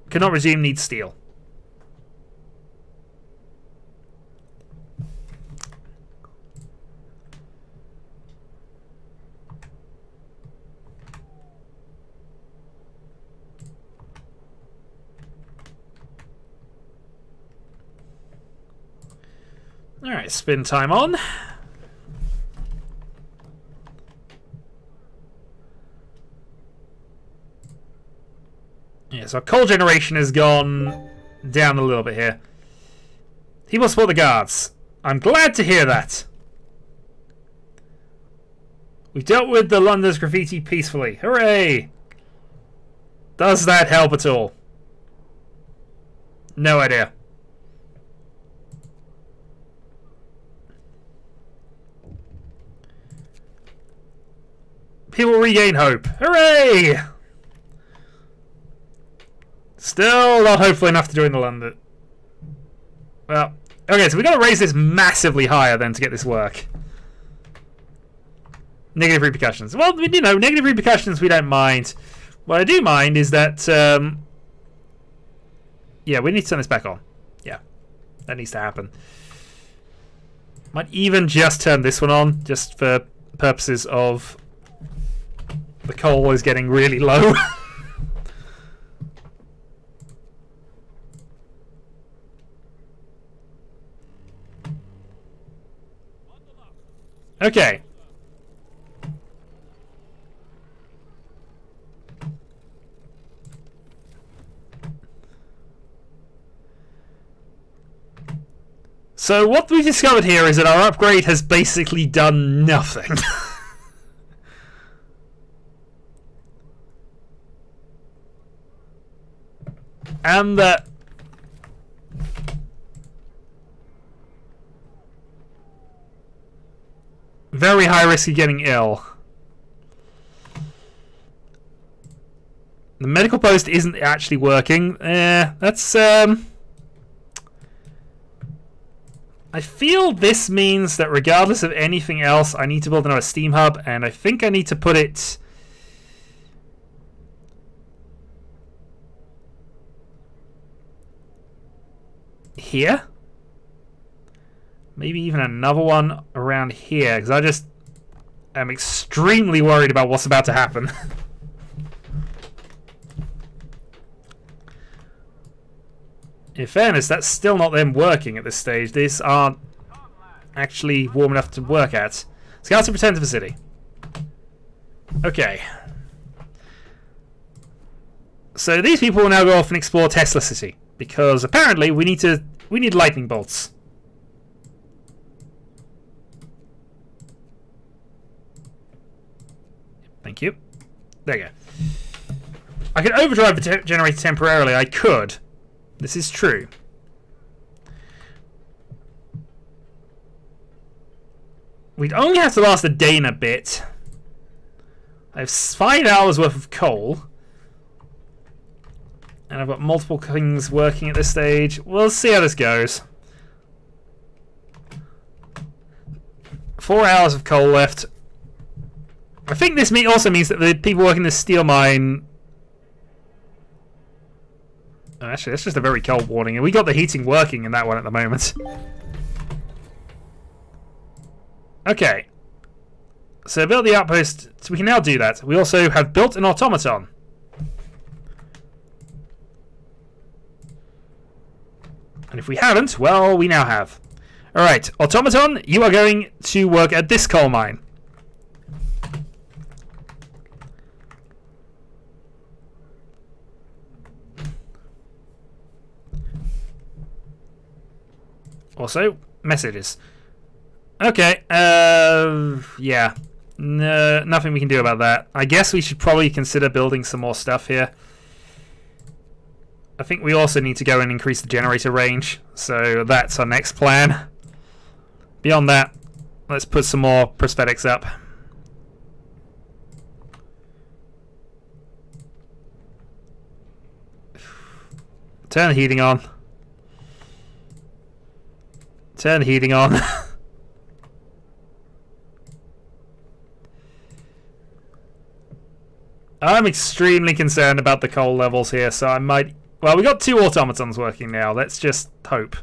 Cannot resume, needs steel. Alright, spin time on. Yeah, so our coal generation has gone down a little bit here. He will support the guards. I'm glad to hear that. We've dealt with the London's graffiti peacefully. Hooray! Does that help at all? No idea. People regain hope. Hooray! Still not hopeful enough to join the London. Well, okay, so we've got to raise this massively higher then to get this work. Negative repercussions. Well, you know, negative repercussions we don't mind. What I do mind is that... yeah, we need to turn this back on. Yeah, that needs to happen. Might even just turn this one on, just for purposes of... The coal is getting really low. Okay. So what we've discovered here is that our upgrade has basically done nothing. And that very high risk of getting ill. The medical post isn't actually working. That's I feel this means that regardless of anything else, I need to build another steam hub, and I think I need to put it here. Maybe even another one around here, because I just am extremely worried about what's about to happen. In fairness, that's still not them working at this stage. These aren't actually warm enough to work at. Scouts to return to the city. Okay. So these people will now go off and explore Tesla City, because apparently we need lightning bolts. Thank you. There you go. I could overdrive the generator temporarily. I could. This is true. We'd only have to last a day and a bit. I have 5 hours worth of coal. And I've got multiple things working at this stage. We'll see how this goes. 4 hours of coal left. I think this also means that the people working the steel mine... Oh, actually, that's just a very cold warning. And we got the heating working in that one at the moment. Okay. So build the outpost. So we can now do that. We also have built an automaton. And if we haven't, well, we now have. Alright, automaton, you are going to work at this coal mine. Also, messages. Okay, yeah. No, nothing we can do about that. I guess we should probably consider building some more stuff here. I think we also need to go and increase the generator range, so that's our next plan. Beyond that, let's put some more prosthetics up. Turn the heating on. Turn the heating on. I'm extremely concerned about the coal levels here, so I might... Well, we got 2 automatons working now. Let's just hope.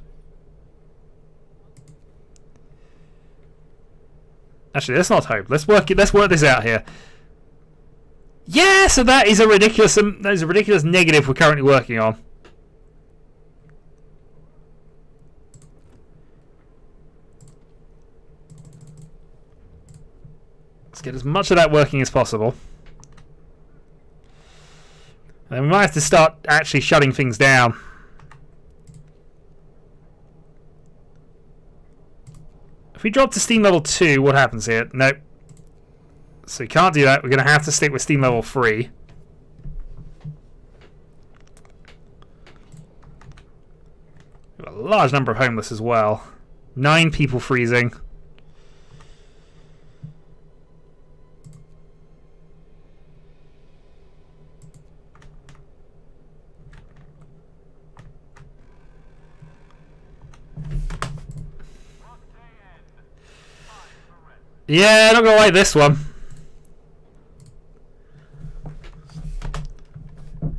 Actually, let's not hope. Let's work this out here. Yeah, so that is a ridiculous negative we're currently working on. Let's get as much of that working as possible. And we might have to start actually shutting things down. If we drop to steam level 2, what happens here? Nope. So we can't do that. We're going to have to stick with steam level 3. We've got a large number of homeless as well. 9 people freezing. Yeah, not gonna like this one.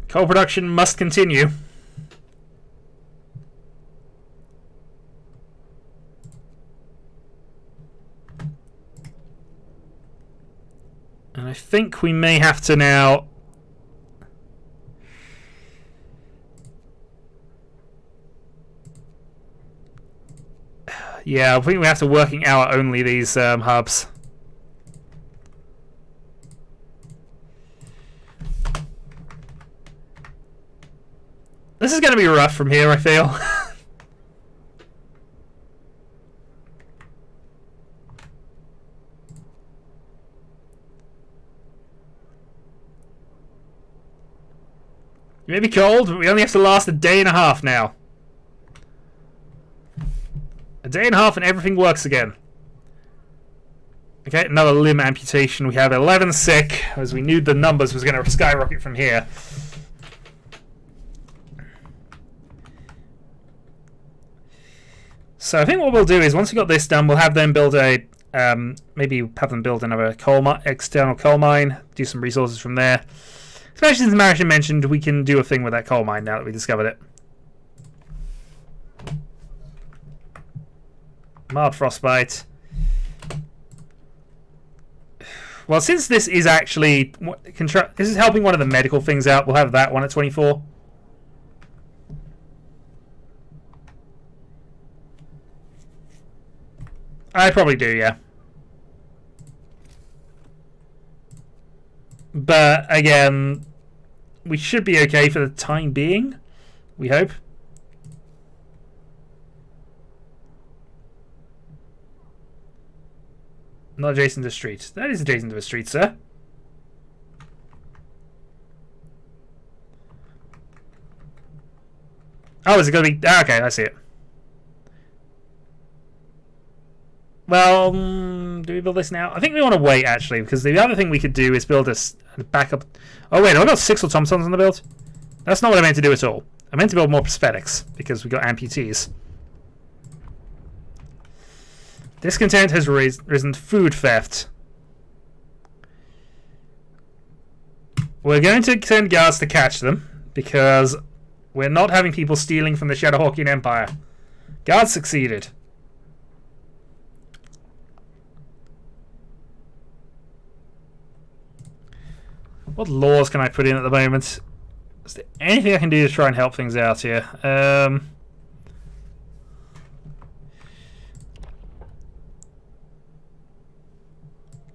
Coal production must continue. And I think we may have to now... Yeah, I think we have to working hour only these hubs. This is going to be rough from here, I feel. It may be cold, but we only have to last a day and a half now. A day and a half and everything works again. Okay, another limb amputation. We have 11 sick, as we knew the numbers was going to skyrocket from here. So I think what we'll do is, once we got this done, we'll have them build a... maybe have them build another external coal mine, do some resources from there. Especially since Marisha mentioned we can do a thing with that coal mine now that we discovered it. Mild frostbite. Well, since this is actually... this is helping one of the medical things out, we'll have that one at 24. I probably do, yeah. But, again, we should be okay for the time being. We hope. Not adjacent to a street. That is adjacent to a street, sir. Oh, is it going to be... okay, I see it. Well, do we build this now? I think we want to wait, actually, because the other thing we could do is build a backup... Oh, wait, I've got 6 automatons on the build. That's not what I meant to do at all. I meant to build more prosthetics, because we got amputees. Discontent has risen. Food theft. We're going to send guards to catch them, because we're not having people stealing from the Shadowhawkian Empire. Guards succeeded. What laws can I put in at the moment? Is there anything I can do to try and help things out here?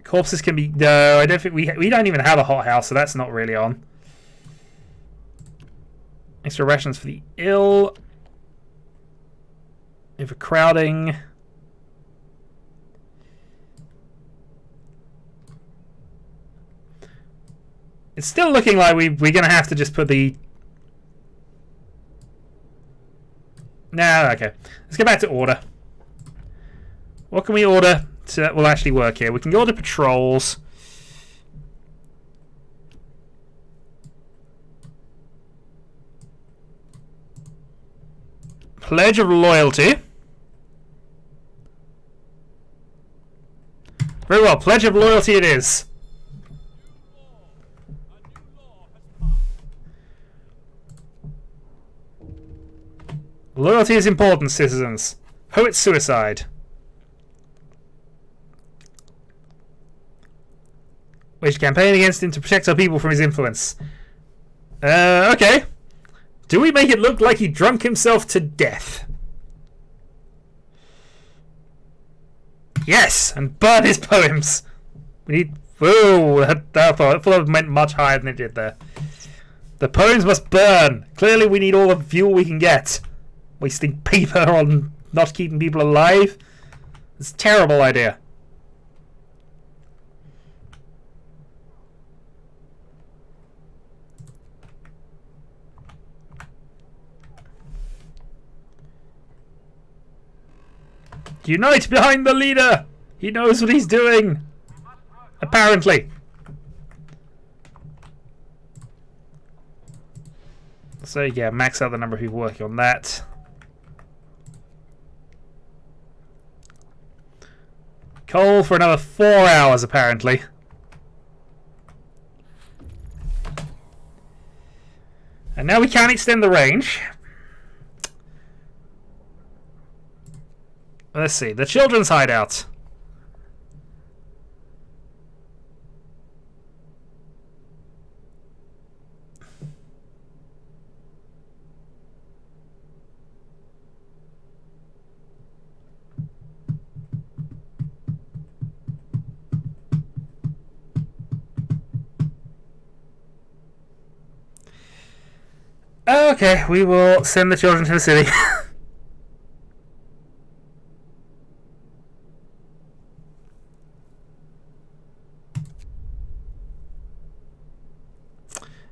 Corpses can be... No, I don't think we don't even have a hothouse, so that's not really on. Extra rations for the ill. Overcrowding. It's still looking like we're going to have to just put the... No, okay. Let's go back to order. What can we order that will actually work here? We can go to patrols. Pledge of loyalty. Very well, pledge of loyalty it is. Loyalty is important, citizens. Poet's suicide. We should campaign against him to protect our people from his influence. Okay. Do we make it look like he drunk himself to death? Yes, and burn his poems. We need... Whoa, that thought it meant much higher than it did there. The poems must burn. Clearly we need all the fuel we can get. Wasting paper on not keeping people alive? It's a terrible idea. Unite behind the leader! He knows what he's doing! Apparently. So yeah, max out the number of people working on that. Coal for another 4 hours, apparently. And now we can extend the range. Let's see, the children's hideout. Okay, we will send the children to the city.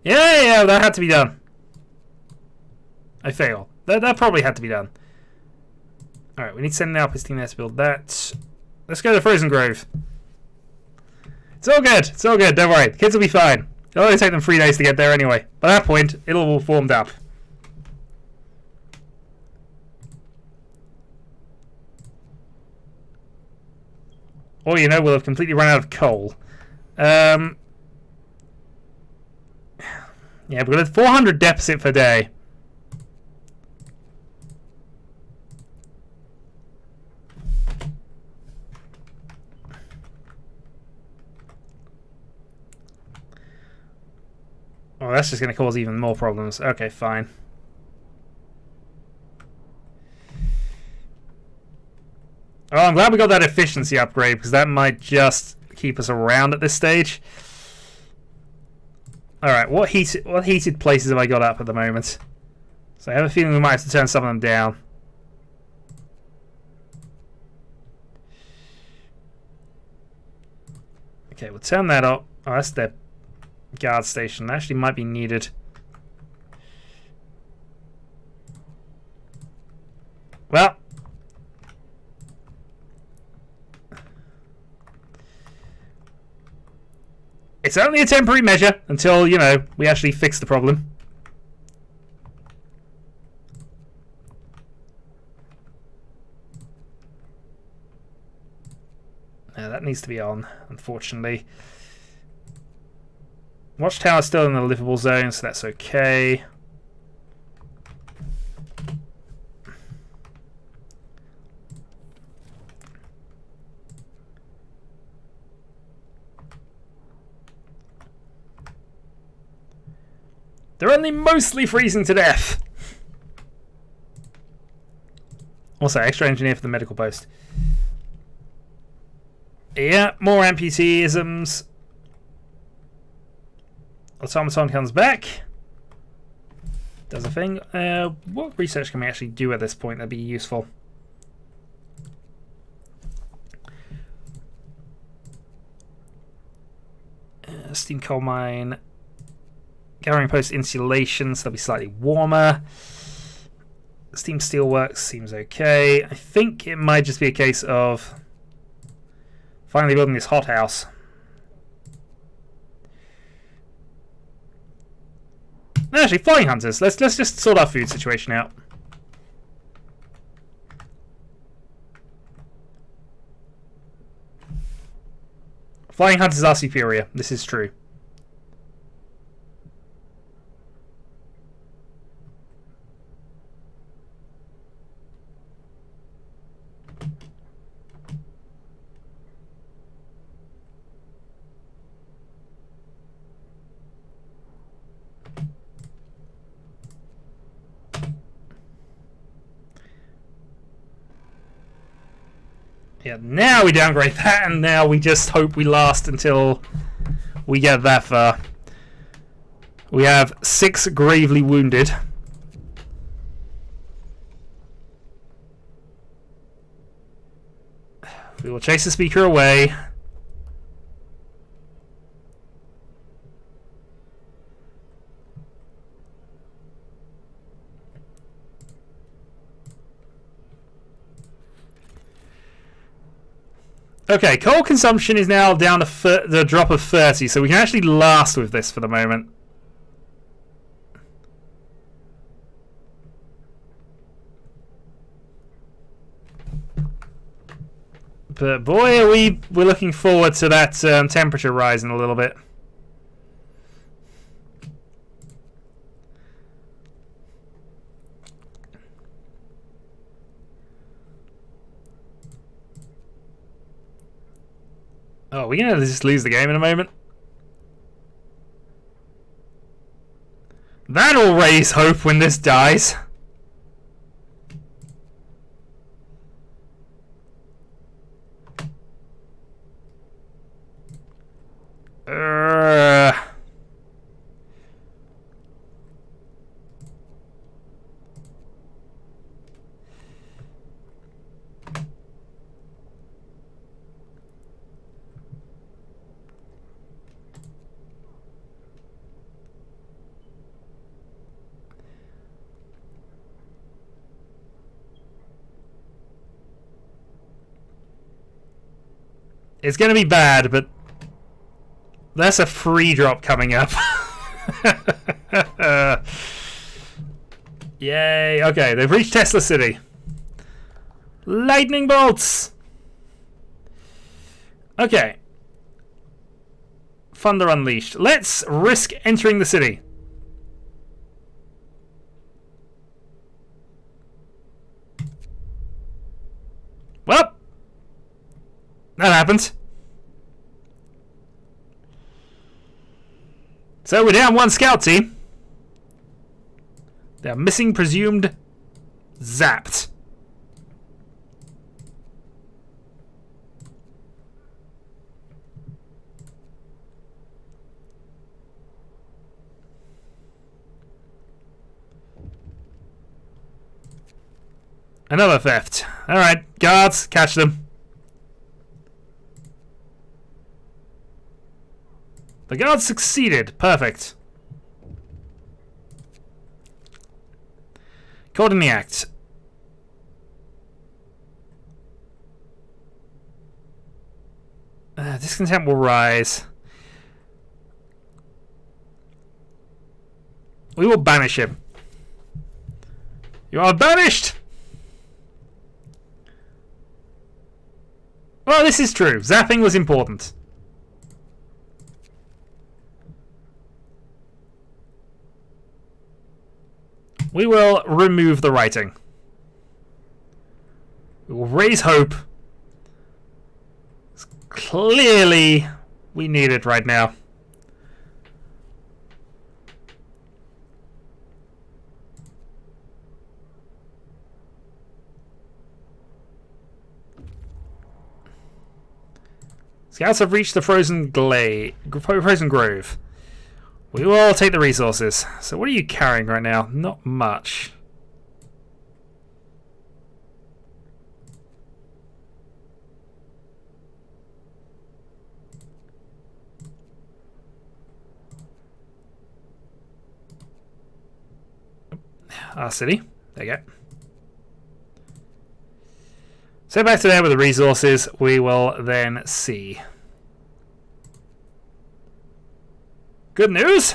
Yeah, that had to be done. I fail. That probably had to be done. Alright, we need to send an outpost team there to build that. Let's go to Frozen Grove. It's all good. It's all good. Don't worry. The kids will be fine. It'll only take them 3 days to get there anyway. By that point, it'll all formed up. Or, you know, we'll have completely run out of coal. Yeah, we've got a 400 deficit per day. Oh, that's just going to cause even more problems. Okay, fine. Oh, I'm glad we got that efficiency upgrade, because that might just keep us around at this stage. Alright, what heated places have I got up at the moment? So I have a feeling we might have to turn some of them down. Okay, we'll turn that up. Oh, that's their guard station. That actually might be needed. Well. It's only a temporary measure until, you know, we actually fix the problem. That needs to be on, unfortunately. Watchtower's still in the livable zone, so that's okay. They're only mostly freezing to death. Also, extra engineer for the medical post. Yeah, more NPC-isms. Automaton comes back. Does a thing. What research can we actually do at this point that'd be useful? Steam coal mine. Gathering post insulation, so they'll be slightly warmer. Steam steelworks seems okay. I think it might just be a case of finally building this hothouse. Actually, flying hunters. Let's just sort our food situation out. Flying hunters are superior. This is true. Yeah, now we downgrade that, and now we just hope we last until we get that far. We have 6 gravely wounded. We will chase the speaker away. Okay, coal consumption is now down to the drop of 30, so we can actually last with this for the moment. But boy, we're looking forward to that temperature rising a little bit. Oh, we're going to just lose the game in a moment. That'll raise hope when this dies. It's going to be bad, but that's a free drop coming up. Yay. Okay, they've reached Tesla City. Lightning bolts! Okay. Thunder unleashed. Let's risk entering the city. Well, that happened. So we're down 1 scout team. They're missing presumed zapped. Another theft. Alright, guards, catch them. The guards succeeded. Perfect. Caught in the act. Discontent will rise. We will banish him. You are banished! Well, this is true. Zapping was important. We will remove the writing. We will raise hope. Clearly, we need it right now. Scouts have reached the frozen grove. We will take the resources. So what are you carrying right now? Not much. Our city. There you go. So back to there with the resources. We will then see. Good news!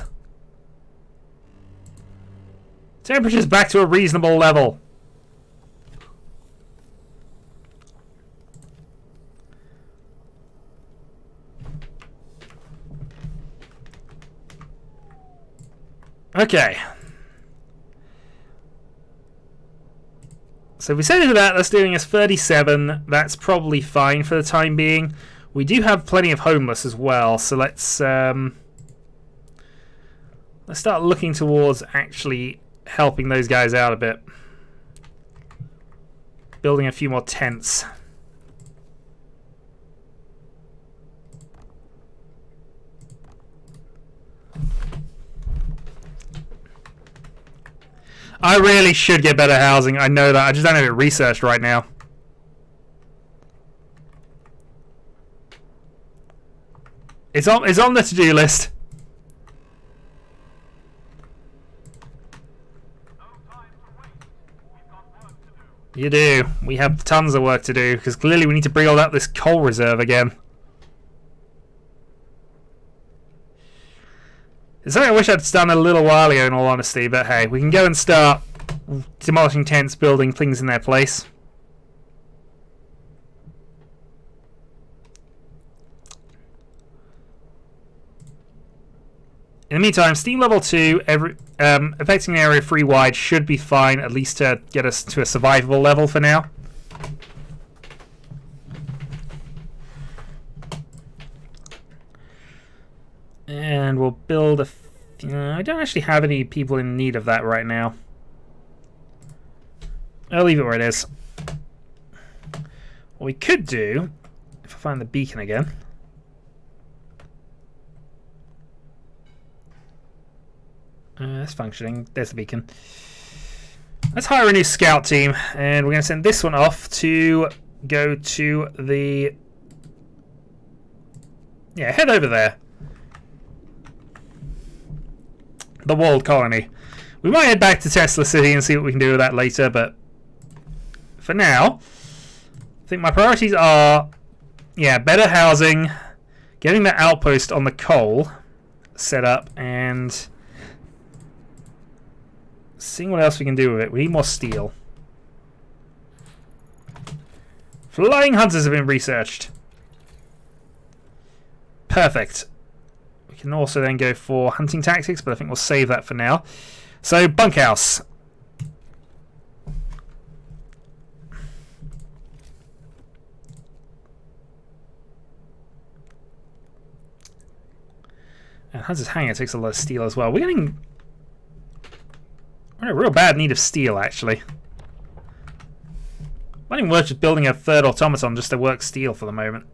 Temperature's back to a reasonable level. Okay. So if we set it to that, that's doing us 37. That's probably fine for the time being. We do have plenty of homeless as well, so let's start looking towards actually helping those guys out a bit. Building a few more tents. I really should get better housing. I know that. I just don't have it researched right now. It's on the to-do list. You do. We have tons of work to do because clearly we need to bring all out this coal reserve again. It's something I wish I'd done a little while ago, in all honesty, but hey, we can go and start demolishing tents, building things in their place. In the meantime, Steam level 2, affecting an area 3 wide should be fine, at least to get us to a survivable level for now. And we'll build a... I don't actually have any people in need of that right now. I'll leave it where it is. What we could do, if I find the beacon again... that's functioning. There's the beacon. Let's hire a new scout team, and we're going to send this one off to go to the... yeah, head over there. The walled colony. We might head back to Tesla City and see what we can do with that later, but for now, I think my priorities are, yeah, better housing, getting that outpost on the coal set up, and seeing what else we can do with it. We need more steel. Flying hunters have been researched. Perfect. We can also then go for hunting tactics, but I think we'll save that for now. So, bunkhouse. And Hunter's Hangar takes a lot of steel as well. We're in a real bad need of steel, actually. Might even worth just building a third automaton just to work steel for the moment.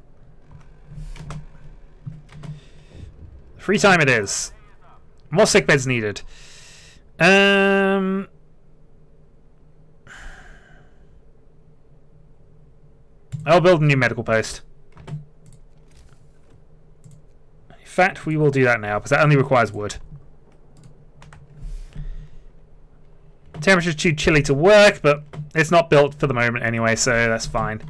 Free time it is. More sick beds needed. I'll build a new medical post. In fact, we will do that now, because that only requires wood. Temperature's too chilly to work, but it's not built for the moment anyway, so that's fine.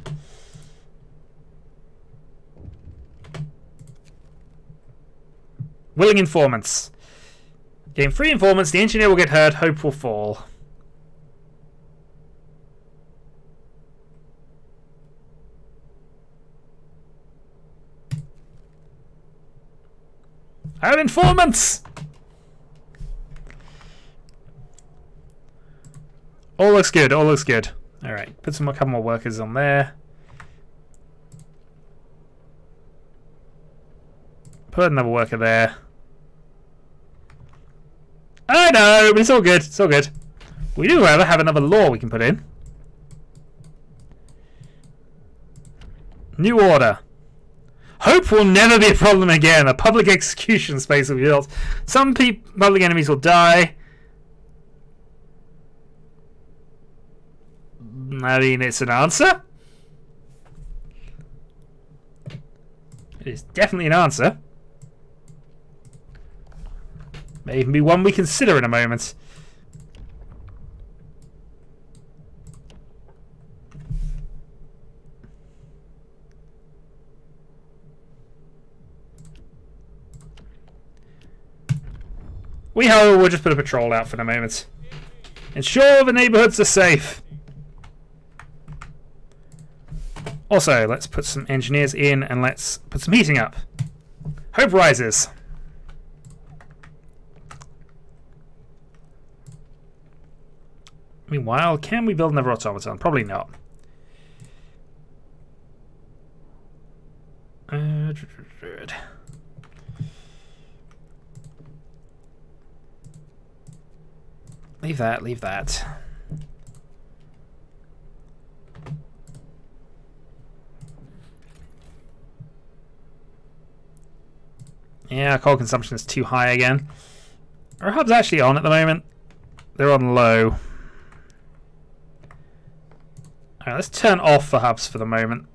Willing informants. Gain 3 informants, the engineer will get hurt, hope will fall. I have informants! All looks good, all looks good. Alright, put a couple more workers on there. Put another worker there. I know, but it's all good, it's all good. We do, however, have another law we can put in. New order. Hope will never be a problem again. A public execution space will be built. Some public enemies will die. I mean, it's an answer. It is definitely an answer. May even be one we consider in a moment. We, however, will just put a patrol out for the moment. Ensure the neighbourhoods are safe. Also, let's put some engineers in and let's put some heating up. Hope rises. Meanwhile, can we build another automaton? Probably not. Leave that, leave that. Yeah, coal consumption is too high again. Our hub's actually on at the moment. They're on low. Alright, let's turn off the hubs for the moment.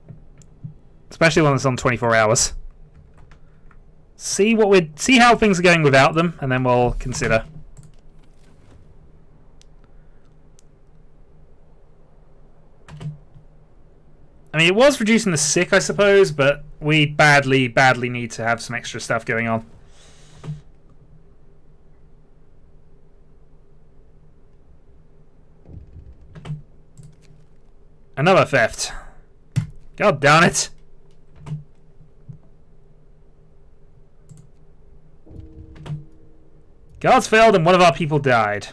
Especially when it's on 24 hours. See how things are going without them, and then we'll consider. I mean, it was reducing the sick, I suppose, but we badly need to have some extra stuff going on. Another theft. God damn it. Guards failed and one of our people died.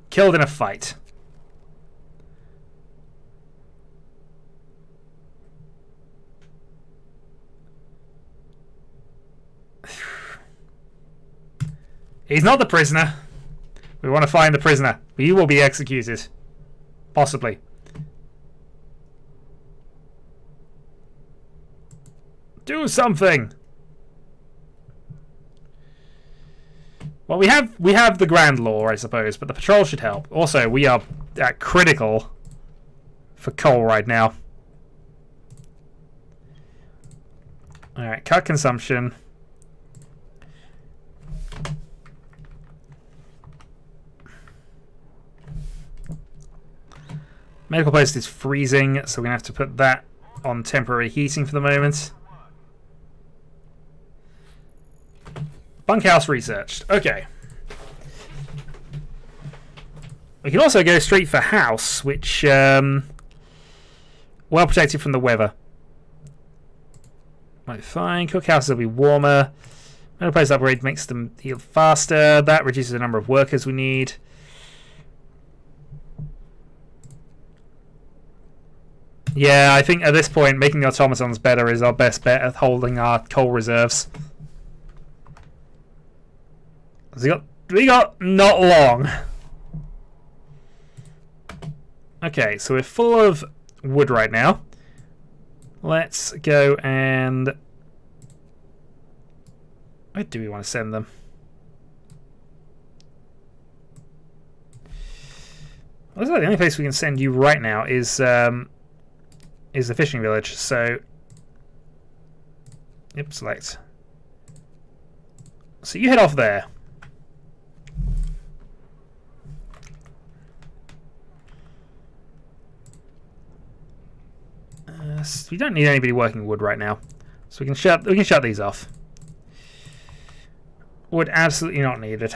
Killed in a fight. He's not the prisoner. We want to find the prisoner. He will be executed. Possibly. Do something. Well, we have the grand law, I suppose, but the patrol should help. Also, we are at critical for coal right now. Alright, cut consumption. Medical post is freezing, so we're going to have to put that on temporary heating for the moment. Bunkhouse researched. Okay. We can also go straight for house, which well protected from the weather. Might be fine. Cookhouses will be warmer. Medical post upgrade makes them heal faster. That reduces the number of workers we need. Yeah, I think at this point making the automatons better is our best bet at holding our coal reserves. We got not long. Okay, so we're full of wood right now. Let's go and... where do we want to send them? Looks like the only place we can send you right now is the fishing village. So, yep, select. So you head off there. We don't need anybody working wood right now, so we can shut these off. Wood absolutely not needed.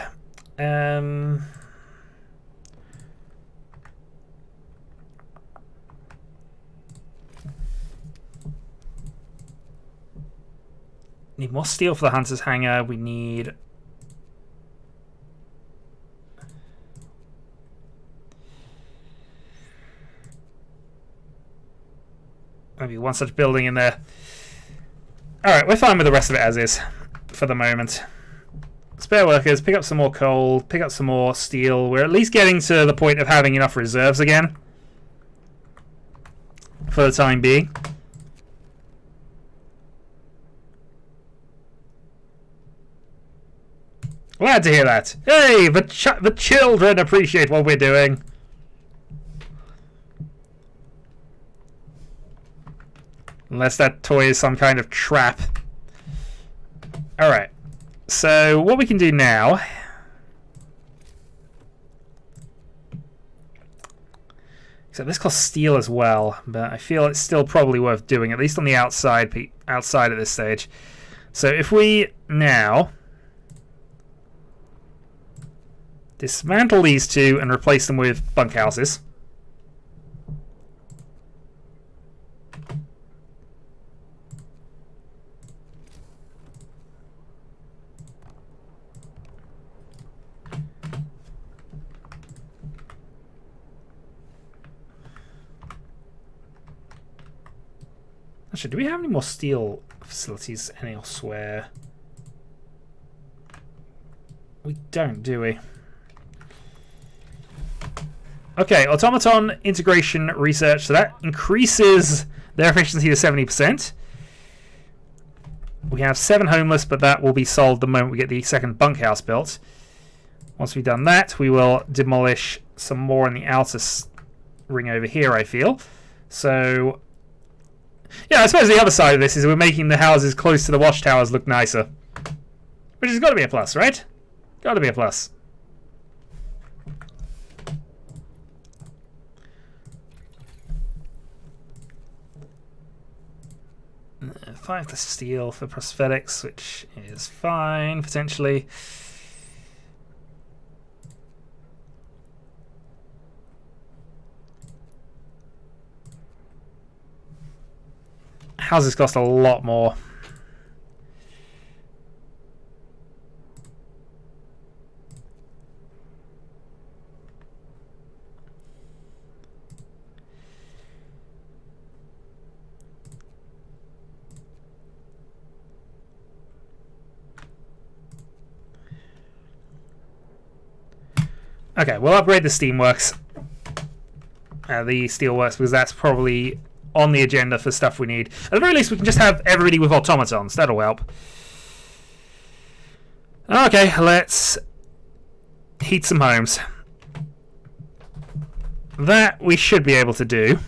Need more steel for the hunter's hangar. We need... maybe one such building in there. Alright, we're fine with the rest of it as is for the moment. Spare workers, pick up some more coal, pick up some more steel. We're at least getting to the point of having enough reserves again. For the time being. Glad to hear that. Hey, the children appreciate what we're doing. Unless that toy is some kind of trap. Alright. So, what we can do now... except this costs steel as well, but I feel it's still probably worth doing, at least on the outside at this stage. So, if we now... dismantle these two and replace them with bunkhouses. Actually, do we have any more steel facilities elsewhere? We don't, do we? Okay, automaton integration research. So that increases their efficiency to 70%. We have 7 homeless, but that will be solved the moment we get the second bunkhouse built. Once we've done that, we will demolish some more in the outer ring over here, I feel. So, yeah, I suppose the other side of this is we're making the houses close to the watchtowers look nicer. Which has got to be a plus, right? Got to be a plus. Five to steel for prosthetics, which is fine, potentially. Houses cost a lot more. Okay, we'll upgrade the steamworks, the steelworks, because that's probably on the agenda for stuff we need. At the very least, we can just have everybody with automatons. That'll help. Okay, let's heat some homes. That we should be able to do.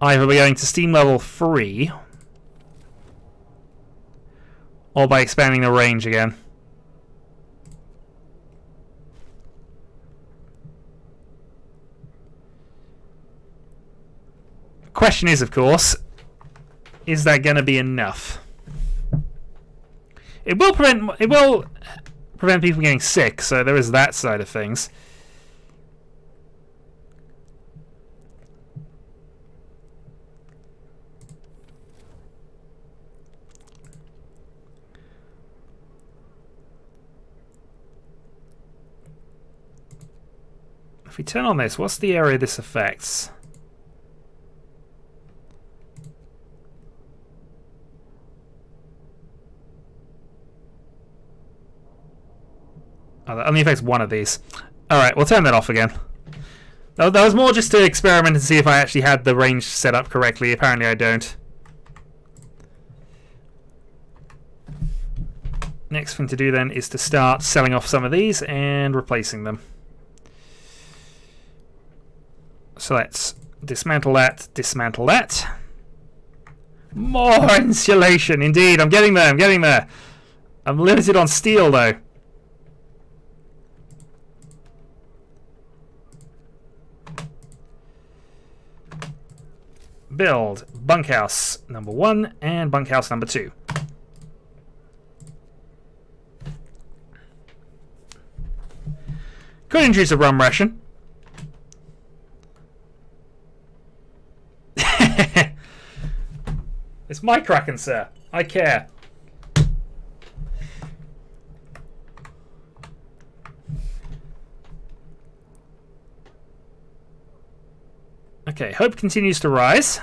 Either by going to steam level 3, or by expanding the range again. Question is, of course, is that going to be enough? It will prevent people getting sick, so there is that side of things. If we turn on this, what's the area this affects? Oh, that only affects one of these. Alright, we'll turn that off again. That was more just to experiment and see if I actually had the range set up correctly. Apparently I don't. Next thing to do then is to start selling off some of these and replacing them. So let's dismantle that, dismantle that. More insulation, indeed. I'm getting there, I'm getting there. I'm limited on steel though. Build bunkhouse number 1 and bunkhouse number 2. Could introduce a rum ration. It's my Kraken, sir. I care. Okay, hope continues to rise.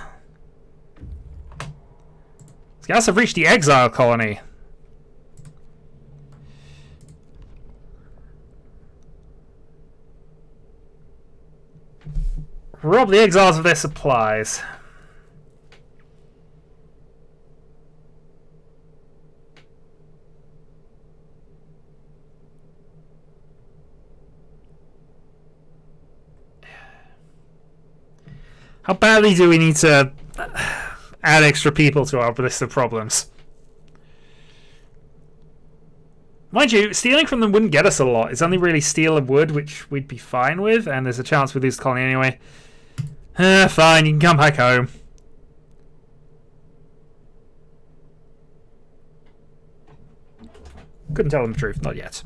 Scouts have reached the exile colony. Rob the exiles of their supplies. How badly do we need to add extra people to our list of problems? Mind you, stealing from them wouldn't get us a lot. It's only really steel and wood, which we'd be fine with, and there's a chance we lose the colony anyway. Fine, you can come back home. Couldn't tell them the truth, not yet.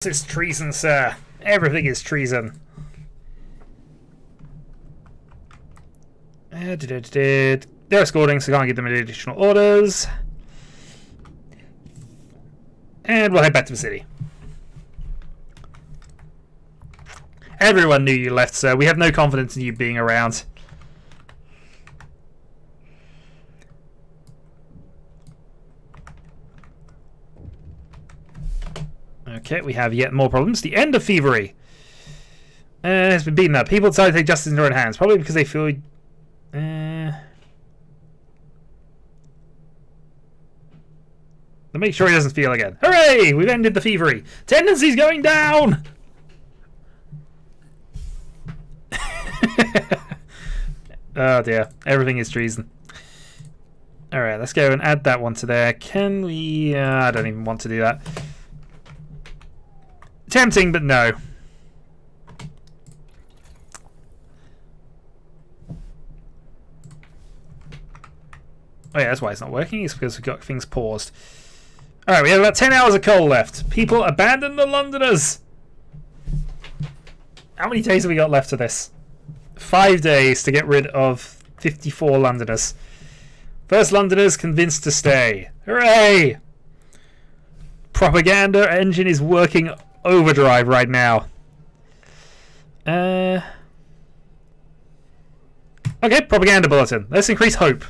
is treason, sir. Everything is treason. They're escorting, so can't give them any additional orders. And we'll head back to the city. Everyone knew you left, sir. We have no confidence in you being around. Okay, we have yet more problems. The end of thievery has been beaten up. People decide to take justice in their own hands, probably because they feel... to make sure he doesn't feel again. Hooray! We've ended the thievery. Tendency's going down! Oh dear. Everything is treason. Alright, let's go and add that one to there. Can we... I don't even want to do that. Tempting, but no. Oh yeah, that's why it's not working. It's because we've got things paused. Alright, we have about 10 hours of coal left. People, abandon the Londoners! How many days have we got left of this? 5 days to get rid of 54 Londoners. First Londoners convinced to stay. Hooray! Propaganda engine is working overdrive right now. Okay, propaganda bulletin. Let's increase hope.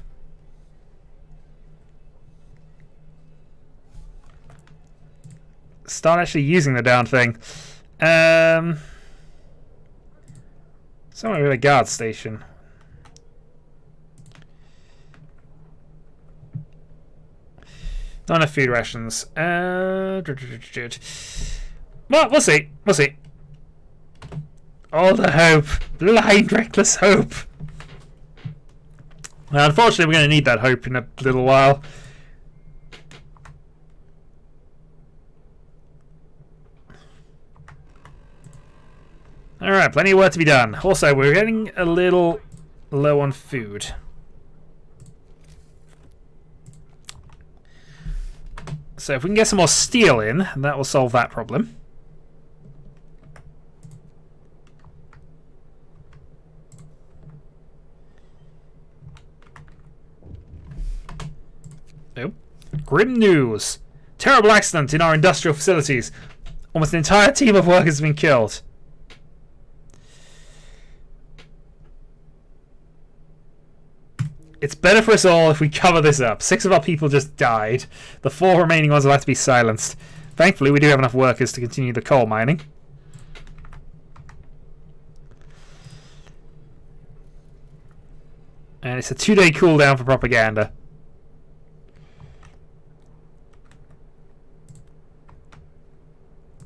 Start actually using the darn thing. Somewhere with a guard station. Not enough food rations. Well, we'll see. We'll see. All the hope. Blind, reckless hope. Now, unfortunately, we're going to need that hope in a little while. Alright, plenty of work to be done. Also, we're getting a little low on food. So if we can get some more steel in, that will solve that problem. Oh. Grim news. Terrible accident in our industrial facilities. Almost an entire team of workers has been killed. It's better for us all if we cover this up. 6 of our people just died. The 4 remaining ones will have to be silenced. Thankfully, we do have enough workers to continue the coal mining. And it's a 2-day cooldown for propaganda.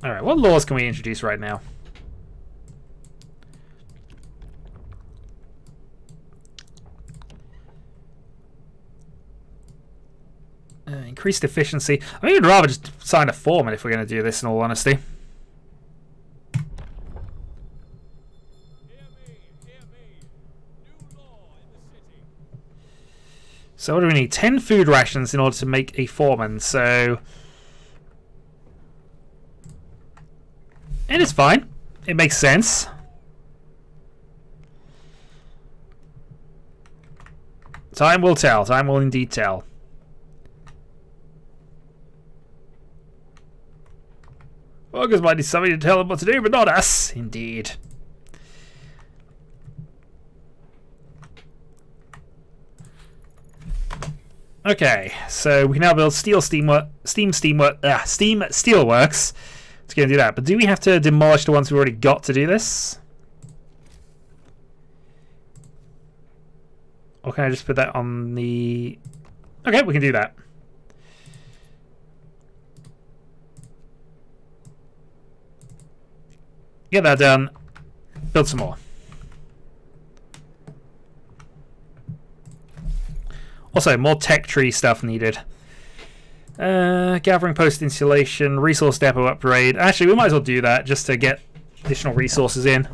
Alright, what laws can we introduce right now? Increased efficiency. I mean, I'd rather just sign a foreman if we're going to do this, in all honesty. So what do we need? 10 food rations in order to make a foreman, so... And it's fine. It makes sense. Time will tell. Time will indeed tell. Workers might need somebody to tell them what to do, but not us. Indeed. Okay, so we can now build Steam Steelworks. It's going to do that. But do we have to demolish the ones we've already got to do this? Or can I just put that on the... Okay, we can do that. Get that done. Build some more. Also, more tech tree stuff needed. Gathering post installation, resource depot upgrade. Actually, we might as well do that just to get additional resources in.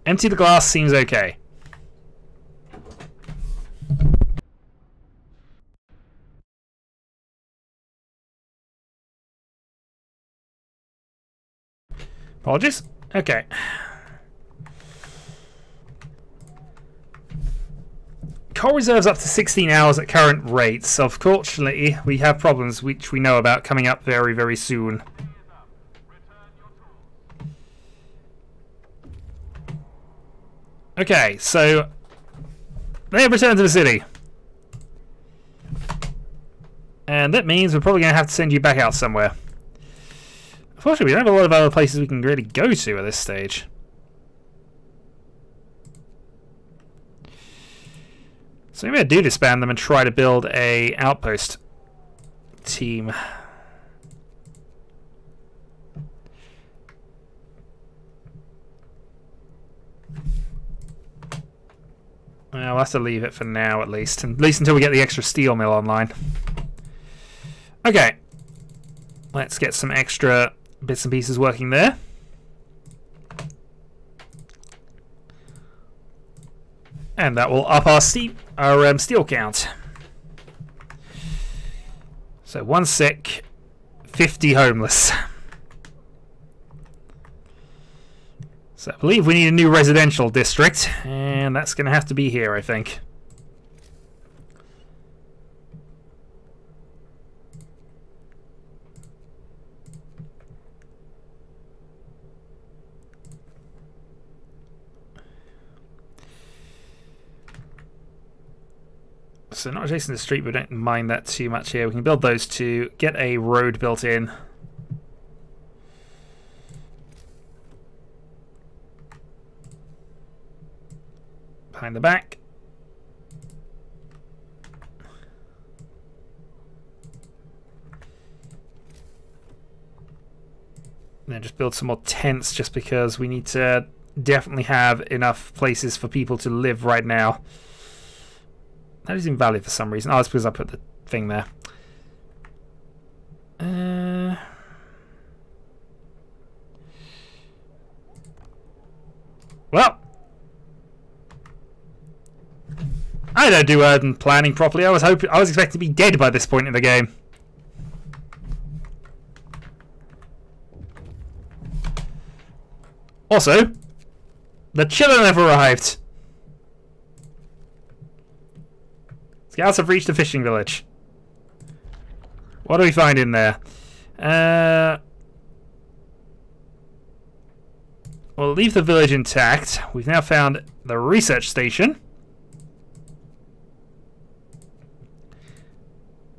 Empty the glass seems okay. Apologies. Okay. Coal reserves up to 16 hours at current rates. Unfortunately, we have problems which we know about coming up very, very soon. Okay, so they have returned to the city. And that means we're probably going to have to send you back out somewhere. Unfortunately, we don't have a lot of other places we can really go to at this stage. So maybe I do disband them and try to build a outpost team. I'll have to leave it for now, at least until we get the extra steel mill online. Okay, let's get some extra bits and pieces working there. And that will up our steel count. So 1 sick, 50 homeless. So I believe we need a new residential district, and that's going to have to be here, I think. So not adjacent to the street, but we don't mind that too much here. We can build those two, get a road built in. Behind the back. And then just build some more tents just because we need to definitely have enough places for people to live right now. That is invalid for some reason. Oh, it's because I put the thing there. Well, I don't do urban planning properly. I was expecting to be dead by this point in the game. Also, the chiller have arrived. Scouts have reached the fishing village. What do we find in there? We'll leave the village intact. We've now found the research station.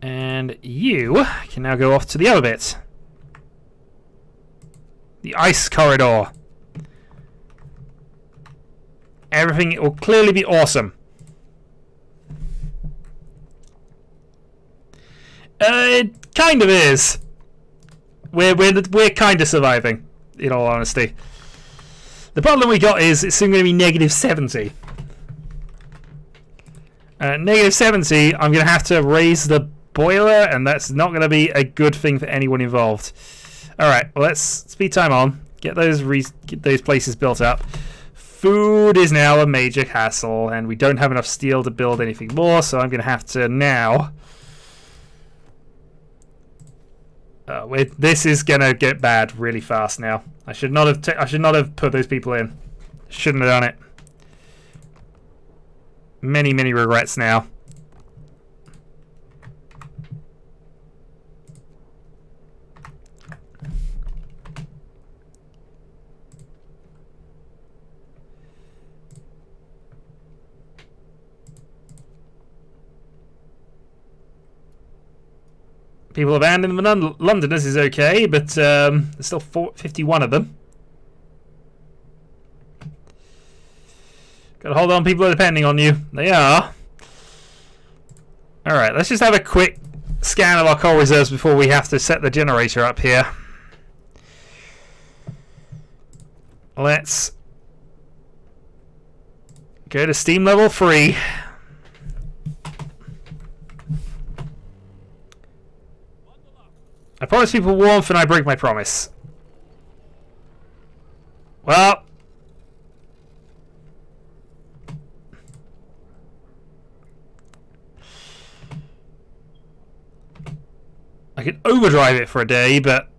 And you can now go off to the other bit. The ice corridor. Everything will clearly be awesome. It kind of is. We're kind of surviving, in all honesty. The problem we got is it's soon going to be negative 70. Negative 70, I'm going to have to raise the boiler, and that's not going to be a good thing for anyone involved. Alright, well, let's speed time on. Get those places built up. Food is now a major hassle, and we don't have enough steel to build anything more, so I'm going to have to now... this is going to get bad really fast now. I should not have put those people in. Shouldn't have done it. Many, many regrets now. People abandoning the Londoners is okay, but there's still 51 of them. Gotta hold on, people are depending on you. They are. Alright, let's just have a quick scan of our coal reserves before we have to set the generator up here. Let's go to steam level 3. I promise people warmth and I break my promise. Well. I could overdrive it for a day, but...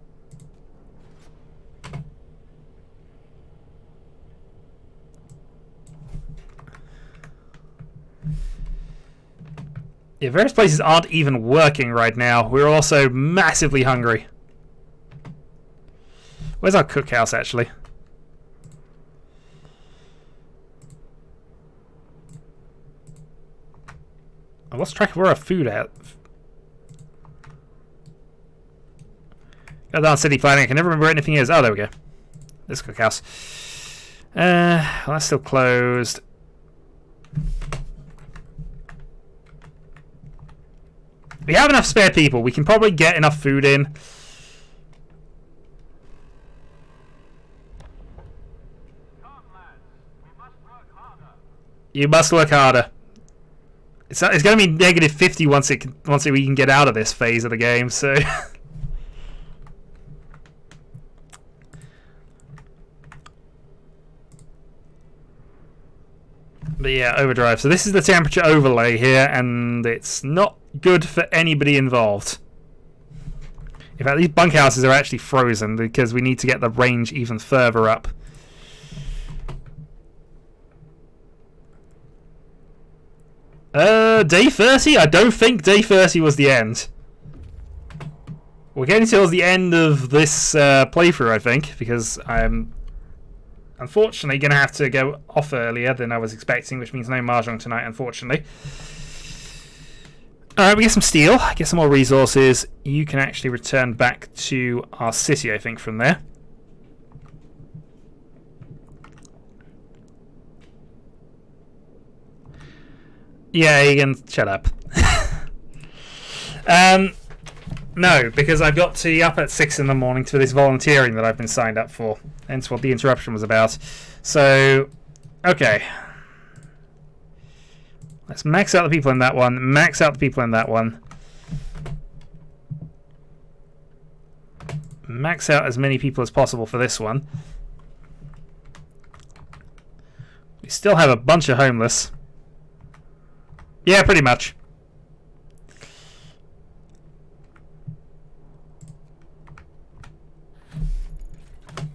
Yeah, various places aren't even working right now. We're also massively hungry. Where's our cookhouse, actually? I lost track of where our food at. Got down city planning. I can never remember where anything is. Oh, there we go. This cookhouse. Well, that's still closed. We have enough spare people. We can probably get enough food in. You must work harder. It's going to be negative 50 once we can get out of this phase of the game. So, but yeah, overdrive. So this is the temperature overlay here, and it's not good for anybody involved. In fact, these bunkhouses are actually frozen because we need to get the range even further up. Day 30? I don't think day 30 was the end. We're getting towards the end of this playthrough, I think, because I'm unfortunately going to have to go off earlier than I was expecting, which means no mahjong tonight, unfortunately. Alright, we get some steel, get some more resources. You can actually return back to our city, I think, from there. Yeah, you can shut up. No, because I've got to be up at 6 in the morning for this volunteering that I've been signed up for. Hence what the interruption was about. So, okay. Let's max out the people in that one. Max out the people in that one. Max out as many people as possible for this one. We still have a bunch of homeless. Yeah, pretty much.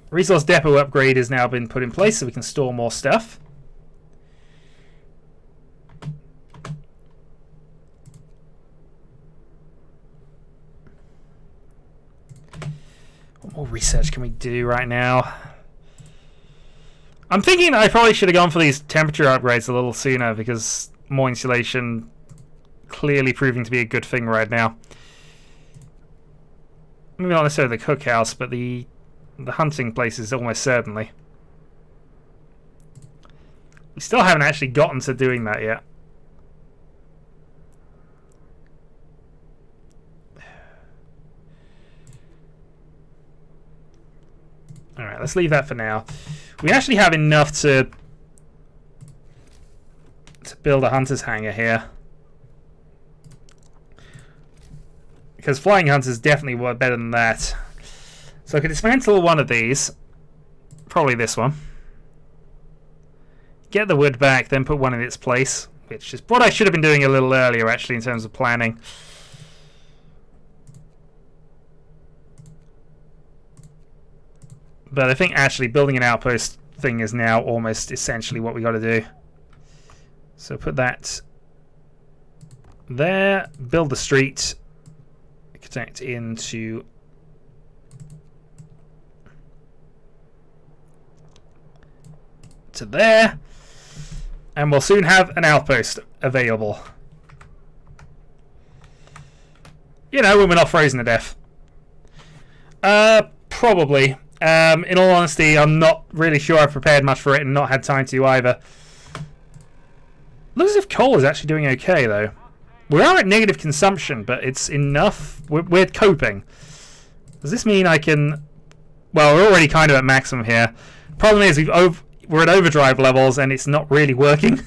Resource depot upgrade has now been put in place so we can store more stuff. What more research can we do right now? I'm thinking I probably should have gone for these temperature upgrades a little sooner because more insulation clearly proving to be a good thing right now. Maybe not necessarily the cookhouse, but the hunting places almost certainly. We still haven't actually gotten to doing that yet. Alright, let's leave that for now. We actually have enough to build a hunter's hangar here. Because flying hunters definitely work better than that. So I could dismantle one of these. Probably this one. Get the wood back, then put one in its place. Which is what I should have been doing a little earlier, actually, in terms of planning. But I think actually building an outpost thing is now almost essentially what we got to do. So put that there. Build the street. Connect into there, and we'll soon have an outpost available. You know, when we're not frozen to death. Probably. In all honesty, I'm not really sure I've prepared much for it and not had time to either. Looks as if coal is actually doing okay, though. We are at negative consumption, but it's enough. We're coping. Does this mean I can... Well, we're already kind of at maximum here. Problem is, we're at overdrive levels, and it's not really working.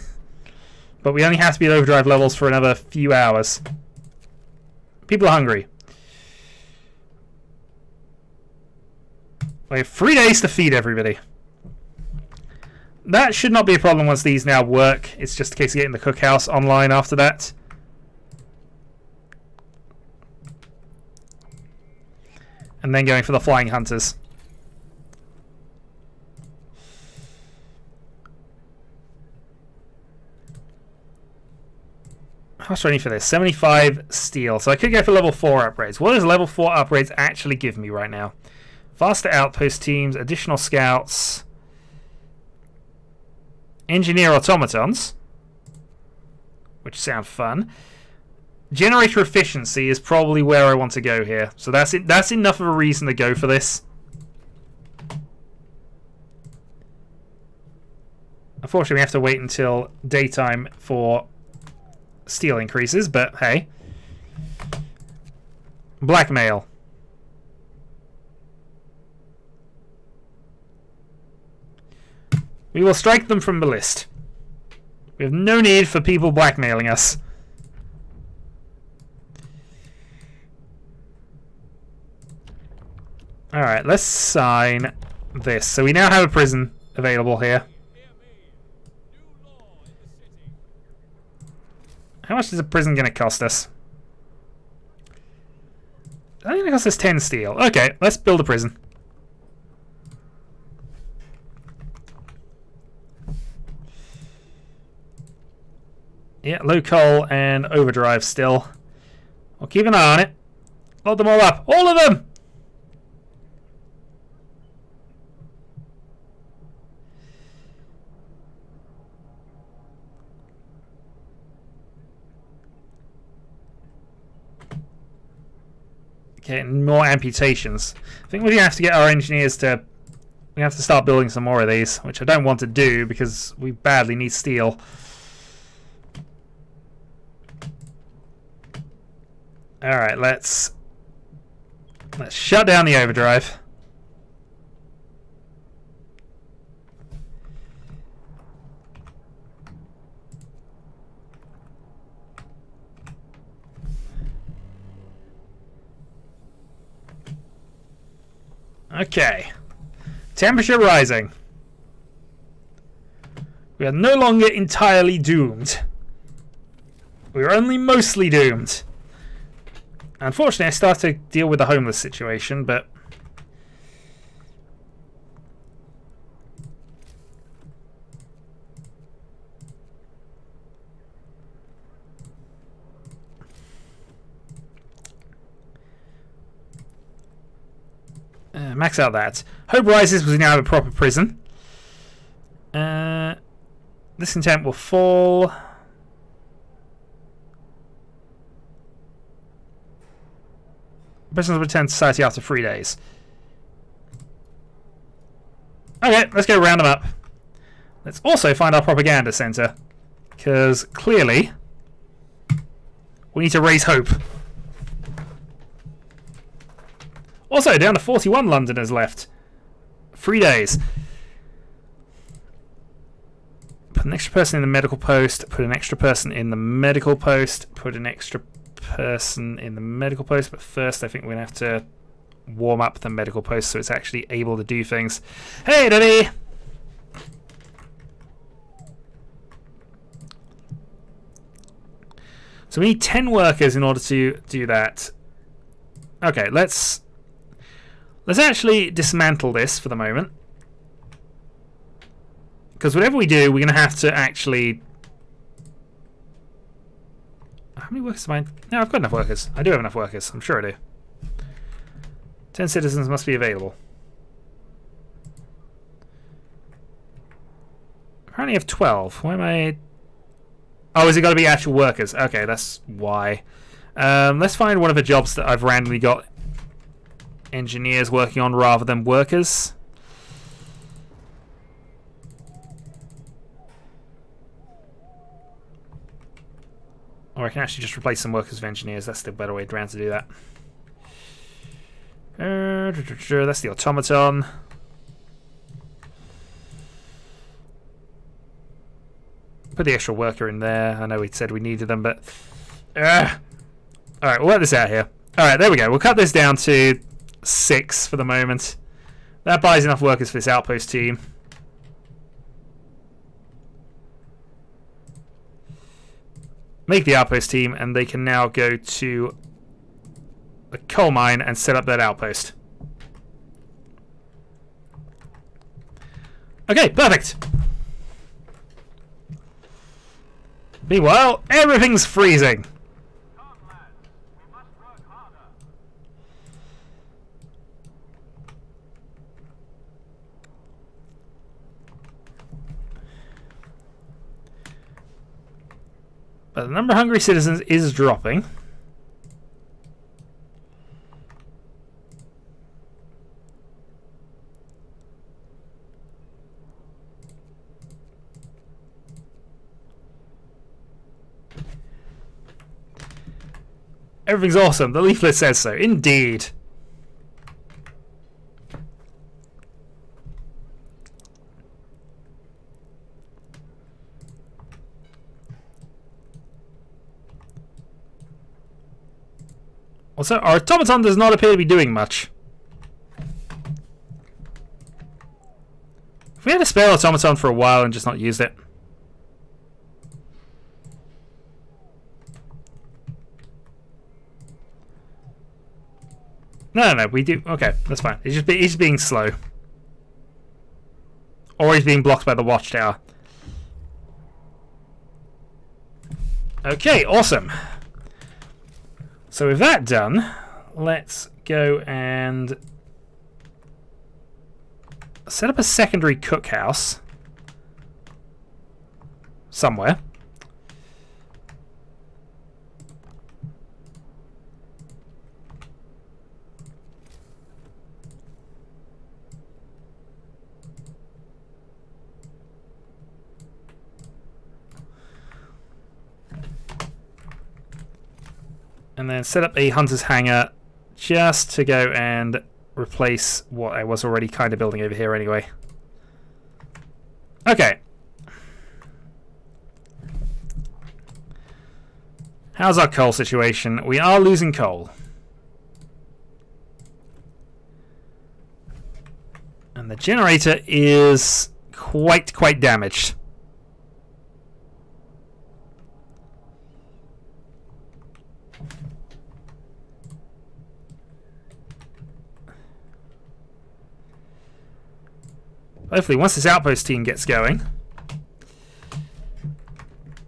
But we only have to be at overdrive levels for another few hours. People are hungry. We have 3 days to feed everybody. That should not be a problem once these now work. It's just a case of getting the cookhouse online after that. And then going for the flying hunters. How much do I need for this? 75 steel. So I could go for level 4 upgrades. What does level 4 upgrades actually give me right now? Faster outpost teams, additional scouts, engineer automatons, which sound fun. Generator efficiency is probably where I want to go here. So that's it. That's enough of a reason to go for this. Unfortunately, we have to wait until daytime for steel increases, but hey. Blackmail. We will strike them from the list. We have no need for people blackmailing us. Alright, let's sign this. So we now have a prison available here. How much is a prison going to cost us? I think it costs us 10 steel. Okay, let's build a prison. Yeah, low coal and overdrive still. We'll keep an eye on it. Load them all up. All of them! Okay, more amputations. I think we're going to have to get our engineers to... We have to start building some more of these, which I don't want to do because we badly need steel. Alright, let's shut down the overdrive. Okay. Temperature rising. We are no longer entirely doomed. We are only mostly doomed. Unfortunately, I start to deal with the homeless situation, but... max out that. Hope rises because we now have a proper prison. Discontent will fall. Prisoners return to society after 3 days. Okay, let's go round them up. Let's also find our propaganda center. Because clearly we need to raise hope. Also, down to 41 Londoners left. 3 days. Put an extra person in the medical post. Put an extra person in the medical post. Put an extra person in the medical post. But first, I think we're going to have to warm up the medical post so it's actually able to do things. Hey, Daddy! So we need 10 workers in order to do that. Okay, let's actually dismantle this for the moment. Because whatever we do, we're going to have to actually... How many workers am I... No, I've got enough workers. I do have enough workers. I'm sure I do. 10 citizens must be available. Apparently I have 12. Why am I... Oh, is it got to be actual workers? Okay, that's why. Let's find one of the jobs that I've randomly got engineers working on rather than workers. Or I can actually just replace some workers with engineers. That's the better way around to do that. That's the automaton. Put the extra worker in there. I know we said we needed them, but... Alright, we'll work this out here. Alright, there we go. We'll cut this down to 6 for the moment. That buys enough workers for this outpost team. Make the outpost team, and they can now go to a coal mine and set up that outpost. Okay, perfect. Meanwhile, everything's freezing. But the number of hungry citizens is dropping. Everything's awesome. The leaflet says so. Indeed. Also, our automaton does not appear to be doing much. If we had a spare automaton for a while and just not used it. No, we do. Okay, that's fine. He's just being slow. Or he's being blocked by the watchtower. Okay, awesome. So with that done, let's go and set up a secondary cookhouse somewhere. And then set up a hunter's hangar just to go and replace what I was already kind of building over here anyway. Okay. How's our coal situation? We are losing coal. And the generator is quite damaged. Hopefully, once this outpost team gets going,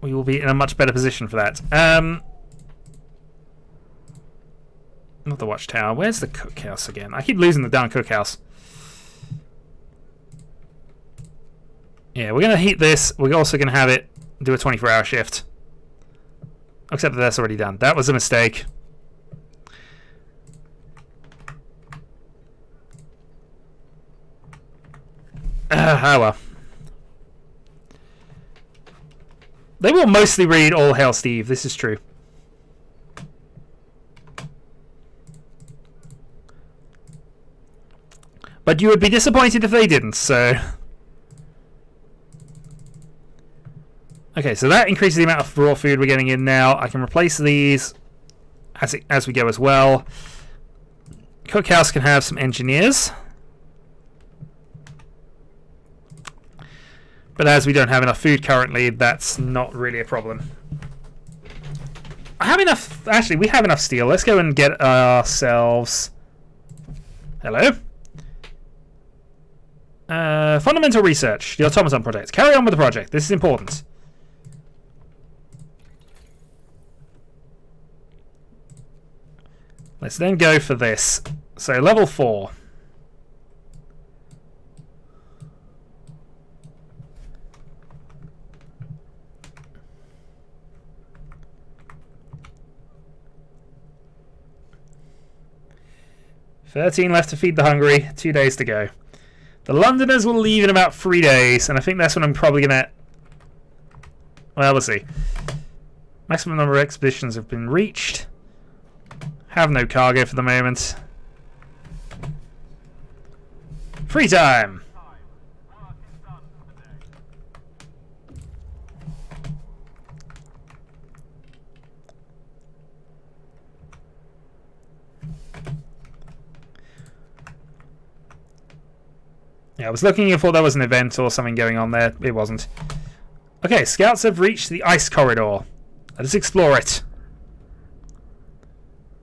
we will be in a much better position for that. Not the watchtower. Where's the cookhouse again? I keep losing the darn cookhouse. Yeah, we're going to heat this. We're also going to have it do a 24-hour shift. Except that that's already done. That was a mistake. Oh well. They will mostly read All Hail Steve, this is true. But you would be disappointed if they didn't, so... Okay, so that increases the amount of raw food we're getting in now. I can replace these as we go as well. Cookhouse can have some engineers. But as we don't have enough food currently, that's not really a problem. I have enough... Actually, we have enough steel. Let's go and get ourselves... Hello? Fundamental research. The automaton project. Carry on with the project. This is important. Let's then go for this. So, level 4. $13 left to feed the hungry. 2 days to go. The Londoners will leave in about 3 days, and I think that's when I'm probably going to... Well, we'll see. Maximum number of expeditions have been reached. Have no cargo for the moment. Free time! Yeah, I was looking if there was an event or something going on there. It wasn't. Okay, scouts have reached the ice corridor. Let us explore it.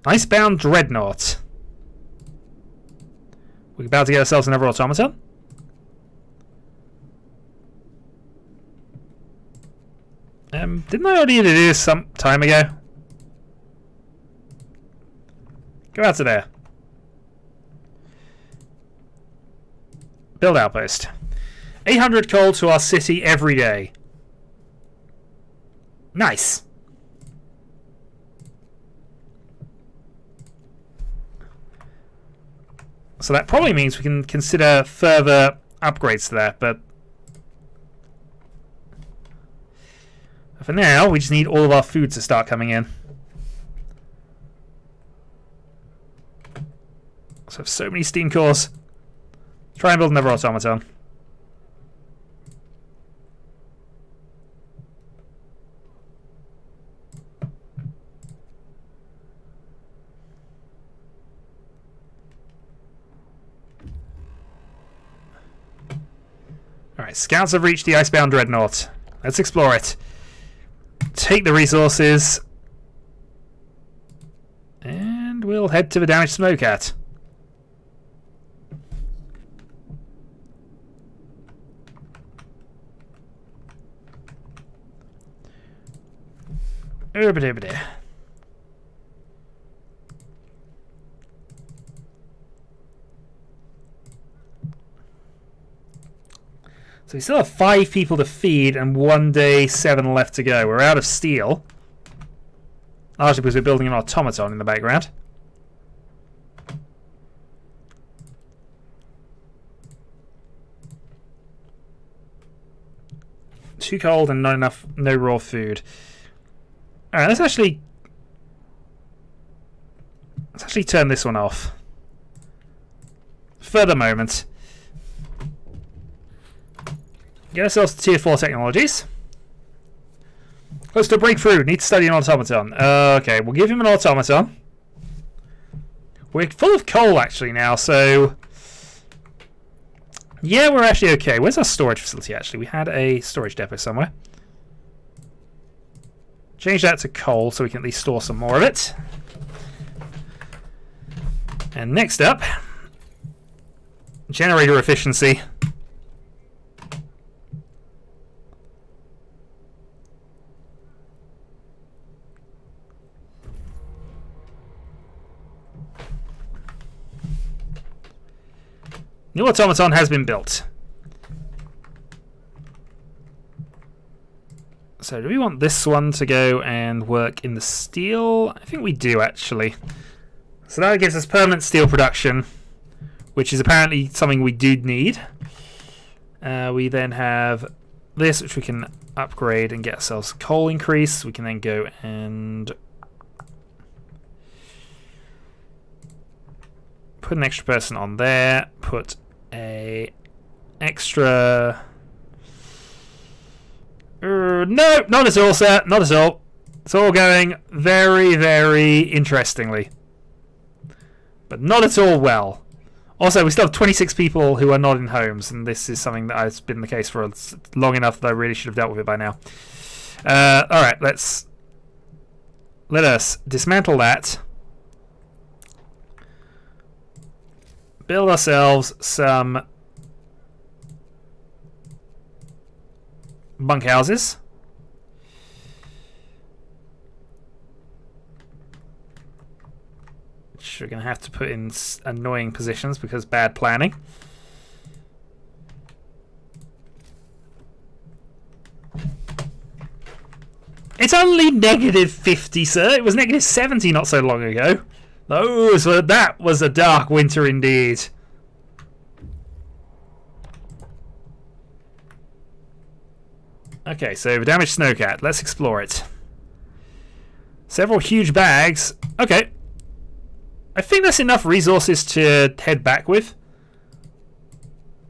Icebound Dreadnought. We're about to get ourselves another automaton. Didn't I already do this some time ago? Go out to there. Build outpost. 800 coal to our city every day. Nice. So that probably means we can consider further upgrades to that, but for now we just need all of our food to start coming in. So I have so many steam cores. Try and build another automaton. Alright, scouts have reached the Icebound Dreadnought. Let's explore it. Take the resources. And we'll head to the damaged Snowcat. Urbidibidi. So we still have 5 people to feed and 1 day 7 left to go. We're out of steel. Largely because we're building an automaton in the background. Too cold and not enough, no raw food. Alright, let's actually turn this one off. For the moment. Get ourselves to tier 4 technologies. Close to a breakthrough. Need to study an automaton. Okay, we'll give him an automaton. We're full of coal actually now, so yeah, we're actually okay. Where's our storage facility actually? We had a storage depot somewhere. Change that to coal so we can at least store some more of it. And next up, generator efficiency. New automaton has been built. So do we want this one to go and work in the steel? I think we do actually. So that gives us permanent steel production, which is apparently something we do need. We then have this, which we can upgrade and get ourselves coal increase. We can then go and put an extra person on there. Put a extra. No, not at all, sir. Not at all. It's all going very, very interestingly, but not at all well. Also, we still have 26 people who are not in homes, and this is something that has been the case for long enough that I really should have dealt with it by now. All right, let us dismantle that. Build ourselves some bunkhouses. Which we're going to have to put in annoying positions because bad planning. It's only -50, sir. It was -70 not so long ago. That was a dark winter indeed. Okay, so the damaged Snowcat. Let's explore it. Several huge bags. Okay. I think that's enough resources to head back with.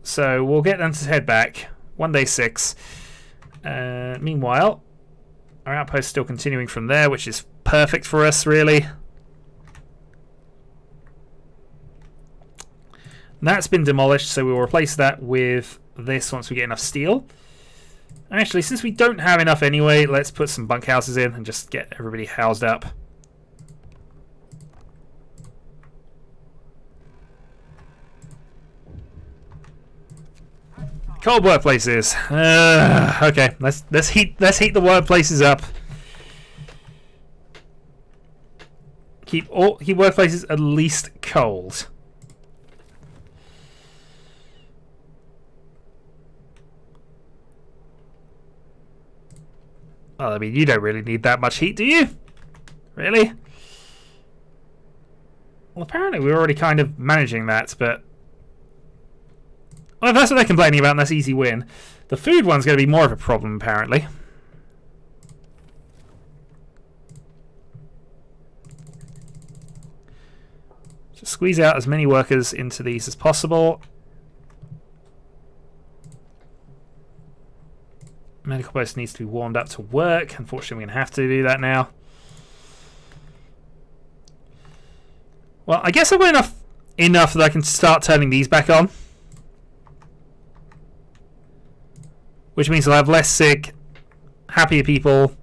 So we'll get them to head back. 1 day 6. Meanwhile, our outpost is still continuing from there, which is perfect for us, really. That's been demolished, so we'll replace that with this once we get enough steel. Actually, since we don't have enough anyway, let's put some bunkhouses in and just get everybody housed up. Cold workplaces. Okay, let's heat the workplaces up. Keep workplaces at least cold. Well, I mean, you don't really need that much heat, do you? Really? Well, apparently we're already kind of managing that, but... Well, if that's what they're complaining about, that's easy win. The food one's going to be more of a problem, apparently. Just squeeze out as many workers into these as possible. Medical post needs to be warmed up to work. Unfortunately, we're going to have to do that now. Well, I guess I've got enough that I can start turning these back on. Which means I'll have less sick, happier people.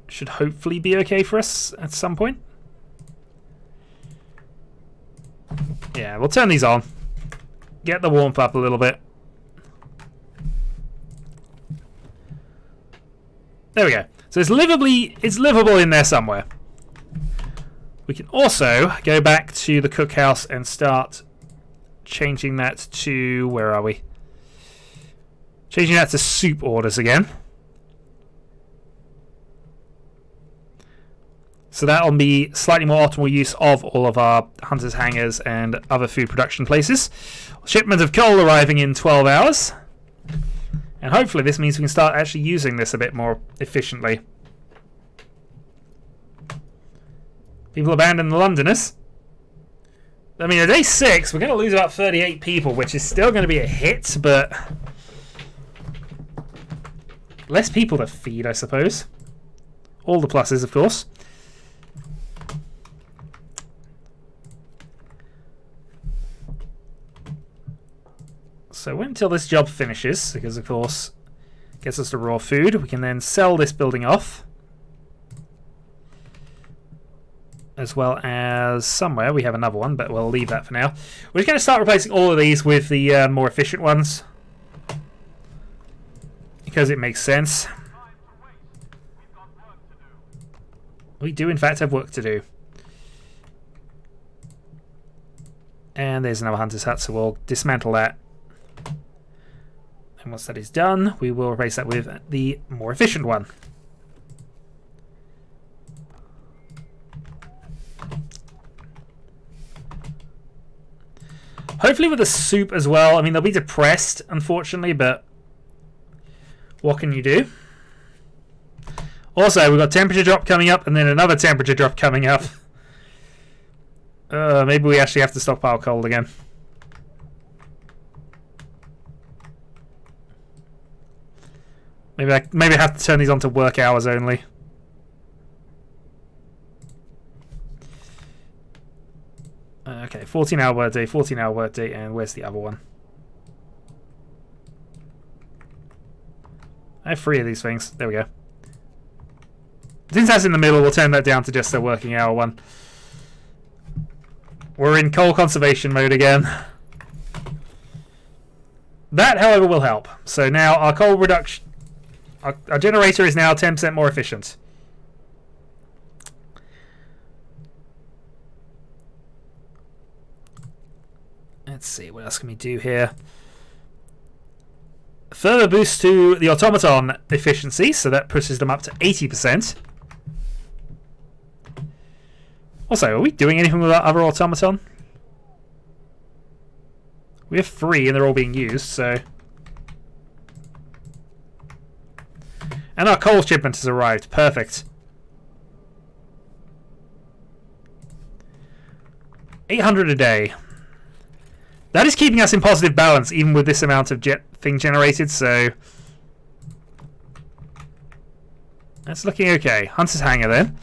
Should hopefully be okay for us at some point. Yeah, we'll turn these on. Get the warmth up a little bit. There we go. So it's livable in there somewhere. We can also go back to the cookhouse and start changing that to... Where are we? Changing that to soup orders again. So that'll be slightly more optimal use of all of our hunters' hangars and other food production places. Shipment of coal arriving in 12 hours. And hopefully this means we can start actually using this a bit more efficiently. People abandon the Londoners. I mean, at day 6, we're going to lose about 38 people, which is still going to be a hit, but... less people to feed, I suppose. All the pluses, of course. So wait until this job finishes, because, of course, it gets us the raw food. We can then sell this building off. As well as somewhere we have another one, but we'll leave that for now. We're just going to start replacing all of these with the more efficient ones, because it makes sense. We do in fact have work to do. And there's another hunter's hut, so we'll dismantle that. And once that is done, we will replace that with the more efficient one. Hopefully with the soup as well. I mean, they'll be depressed, unfortunately, but what can you do? Also, we've got temperature drop coming up and then another temperature drop coming up. Maybe we actually have to stockpile coal again. Maybe I have to turn these on to work hours only. Okay, 14-hour workday, 14-hour workday, and where's the other one? I have 3 of these things. There we go. Since that's in the middle, we'll turn that down to just a working hour one. We're in coal conservation mode again. That, however, will help. So now our coal reduction... Our generator is now 10% more efficient. Let's see, what else can we do here? Further boost to the automaton efficiency, so that pushes them up to 80%. Also, are we doing anything with our other automaton? We have 3 and they're all being used, so... And our coal shipment has arrived. Perfect. 800 a day. That is keeping us in positive balance, even with this amount of thing generated, so... That's looking okay. Hunter's Hangar, then.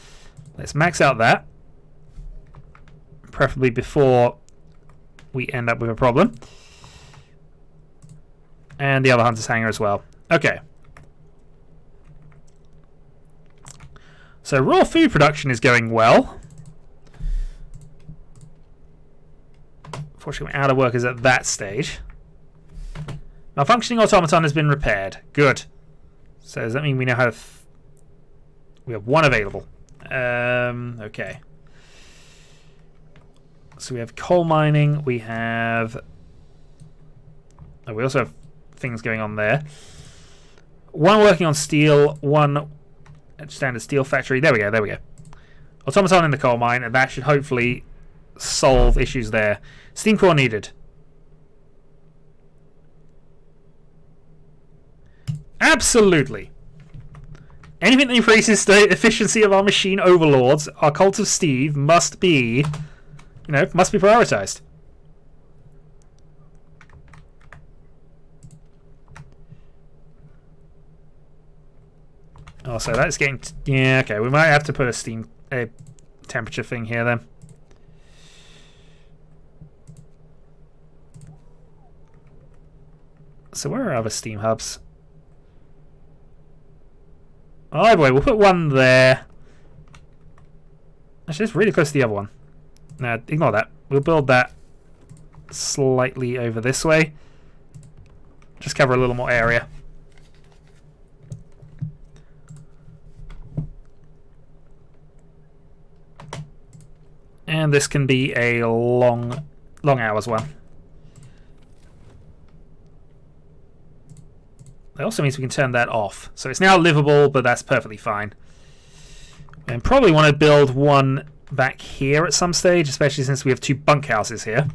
Let's max out that. Preferably before we end up with a problem. And the other Hunter's Hangar as well. Okay. So raw food production is going well. Unfortunately, we're out of workers at that stage. Malfunctioning automaton has been repaired. Good. So does that mean we now have... we have one available. Okay. So we have coal mining. We have... oh, we also have things going on there. One working on steel. One standard steel factory. There we go. There we go. Automaton in the coal mine. And that should hopefully solve issues there. Steam core needed. Absolutely. Anything that increases the efficiency of our machine overlords, our Cult of Steve, must be, must be prioritized. Oh, so that's getting... yeah, okay. We might have to put a temperature thing here then. So where are other steam hubs? Oh, either way, we'll put one there. Actually, it's really close to the other one. No, ignore that. We'll build that slightly over this way. Just cover a little more area. And this can be a long hours one. That also means we can turn that off. So it's now livable, but that's perfectly fine. And probably want to build one back here at some stage, especially since we have two bunkhouses here.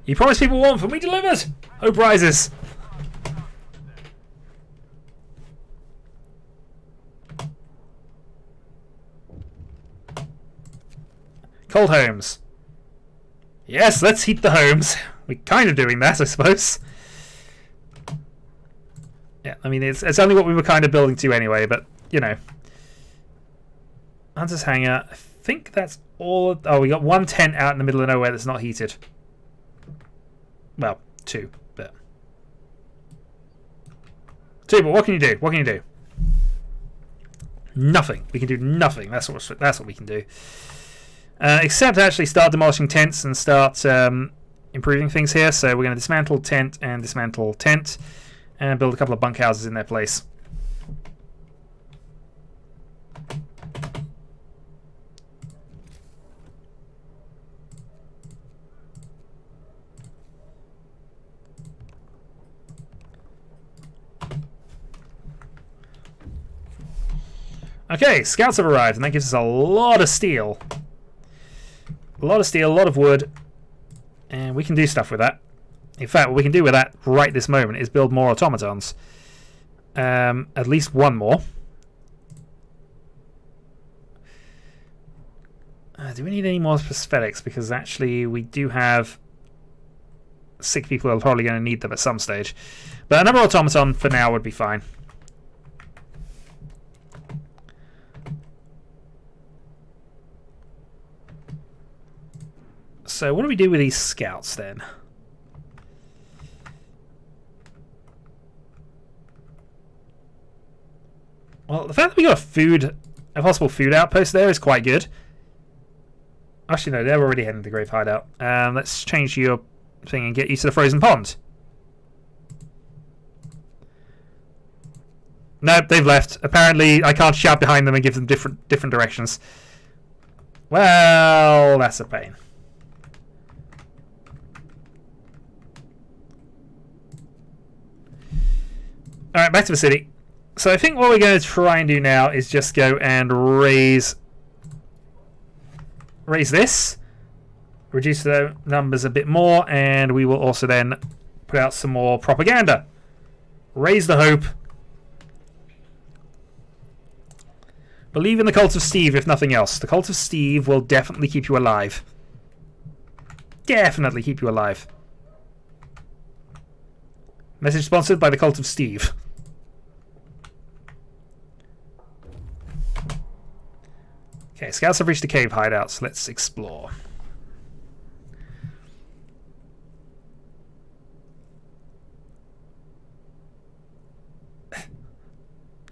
You promised people warmth and we delivered! Hope rises! Cold homes. Yes, let's heat the homes. We're kind of doing that, I suppose. Yeah, I mean, it's only what we were kind of building to anyway, but, Hunter's hangar. I think that's all... oh, we got one tent out in the middle of nowhere that's not heated. Well, two, but... two, but what can you do? What can you do? Nothing. We can do nothing. That's what we can do. Except actually start demolishing tents and start improving things here. So we're going to dismantle tent and dismantle tent and build a couple of bunkhouses in their place. Okay, scouts have arrived and that gives us a lot of steel. A lot of steel, a lot of wood, and we can do stuff with that. In fact, what we can do with that right this moment is build more automatons. At least one more. Do we need any more prosthetics? Because actually we do have sick people who are probably going to need them at some stage. But another automaton for now would be fine. So what do we do with these scouts then? Well, the fact that we got a possible food outpost there is quite good. Actually, no, they're already heading to the Grave Hideout. Let's change your thing and get you to the Frozen Pond. Nope, they've left. Apparently, I can't shout behind them and give them different directions. Well, that's a pain. Alright, back to the city. So I think what we're going to try and do now is just go and raise this. Reduce the numbers a bit more, and we will also then put out some more propaganda. Raise the hope. Believe in the Cult of Steve, if nothing else. The Cult of Steve will definitely keep you alive. Definitely keep you alive. Message sponsored by the Cult of Steve. Okay, scouts have reached the cave hideout, so let's explore.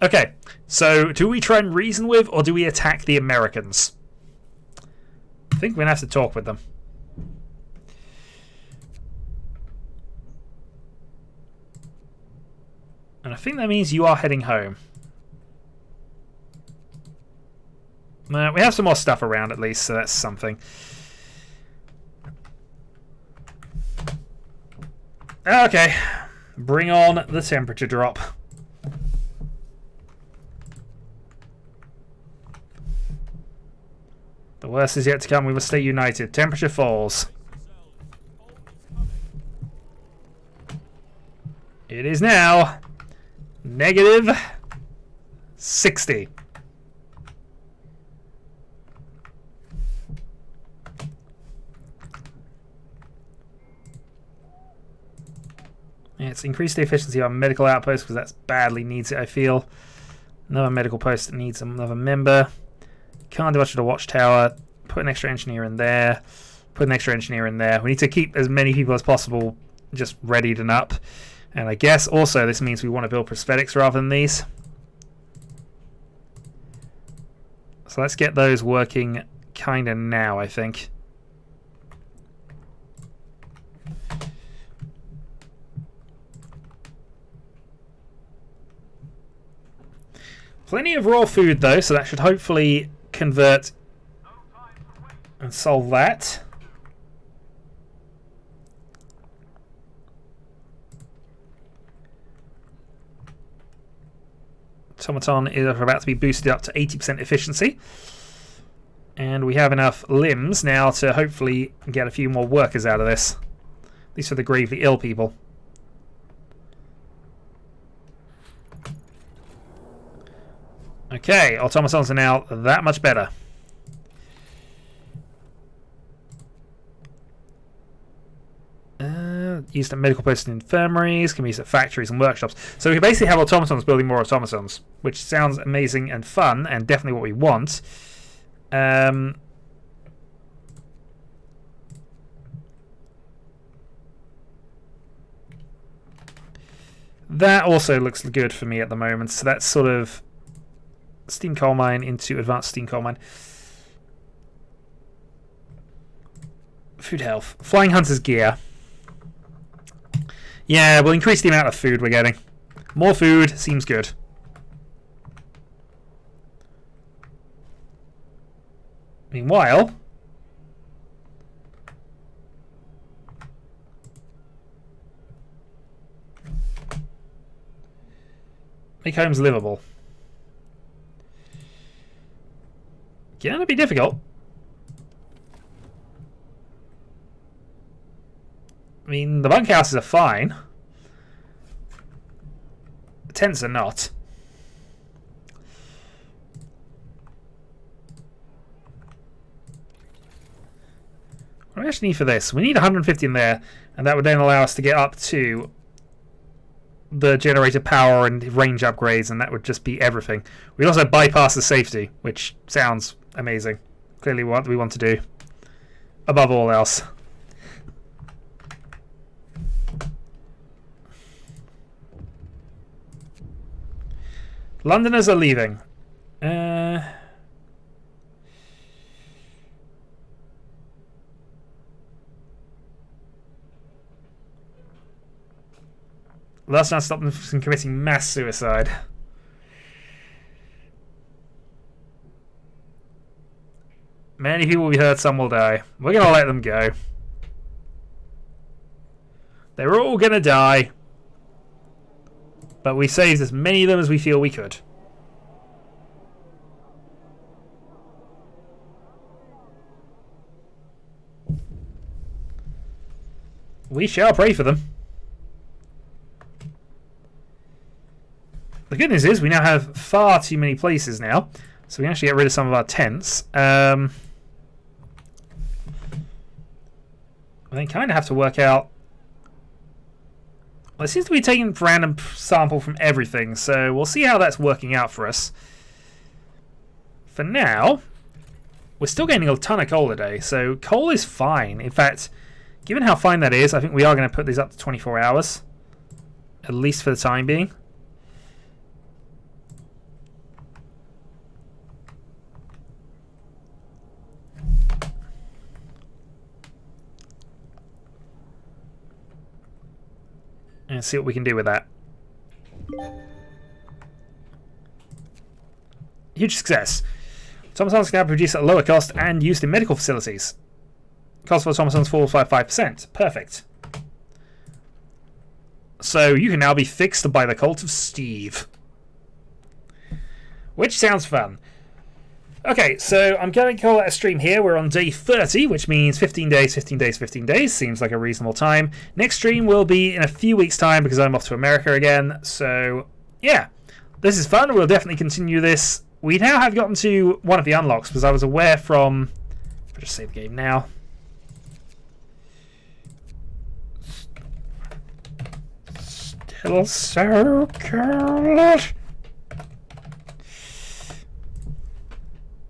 Okay, so do we try and reason with, or do we attack the Americans? I think we're going to have to talk with them. And I think that means you are heading home. We have some more stuff around at least, so that's something. Okay, bring on the temperature drop. The worst is yet to come. We must stay united. Temperature falls. It is now negative 60. Yeah, it's increased the efficiency of our medical outpost because that badly needs it, I feel. Another medical post that needs another member. Can't do much of the watchtower. Put an extra engineer in there. Put an extra engineer in there. We need to keep as many people as possible just readied and up. And I guess also this means we want to build prosthetics rather than these. So let's get those working kind of now, I think. Plenty of raw food though, so that should hopefully convert and solve that. Automaton is about to be boosted up to 80% efficiency. And we have enough limbs now to hopefully get a few more workers out of this. At least for the gravely ill people. Okay, automatons are now that much better. Used at medical posts and infirmaries, can be used at factories and workshops. So we basically have automatons building more automatons, which sounds amazing and fun, and definitely what we want. That also looks good for me at the moment, so that's sort of steam coal mine into advanced steam coal mine. Food health. Flying Hunter's gear. Yeah, we'll increase the amount of food we're getting. More food seems good. Meanwhile, make homes livable. Gonna be difficult. I mean, the bunkhouses are fine. The tents are not. What do we actually need for this? We need 150 in there, and that would then allow us to get up to the generator power and range upgrades, and that would just be everything. We'd also bypass the safety, which sounds amazing. Clearly what we want to do above all else. Londoners are leaving. Let's not stop them from committing mass suicide. Many people will be hurt, some will die. We're going to let them go. They're all going to die. But we saved as many of them as we feel we could. We shall pray for them. The good news is we now have far too many places now. So we can actually get rid of some of our tents. I kind of have to work out. Well, it seems to be taking a random sample from everything, so we'll see how that's working out for us. For now, we're still getting a ton of coal a day, so coal is fine. In fact, given how fine that is, I think we are going to put these up to 24 hours, at least for the time being. and see what we can do with that. Huge success. Automatons can now produce at a lower cost and used in medical facilities. Cost for automatons falls by 5%. Perfect. So you can now be fixed by the Cult of Steve. Which sounds fun. Okay, so I'm going to call it a stream here. We're on day 30, which means 15 days, 15 days, 15 days. Seems like a reasonable time. Next stream will be in a few weeks' time because I'm off to America again. So, yeah. This is fun. We'll definitely continue this. We now have gotten to one of the unlocks because I was aware from... I'll just save the game now. Still so cold.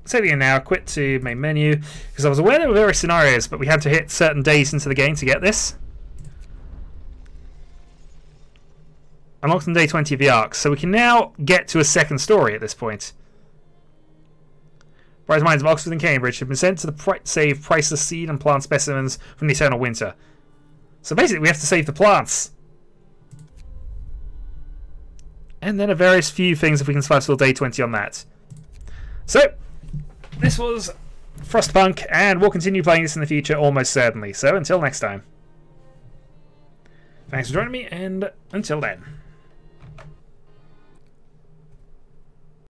Save the game now, quit to main menu, because I was aware there were various scenarios, but we had to hit certain days into the game to get this. Unlocked on day 20 of the arc, so we can now get to a second story at this point. Prize mines of Oxford and Cambridge have been sent to the save priceless seed and plant specimens from the Eternal Winter. So basically we have to save the plants. And then a various few things if we can survive till day 20 on that. So... this was Frostpunk, and we'll continue playing this in the future almost certainly. So until next time. Thanks for joining me, and until then.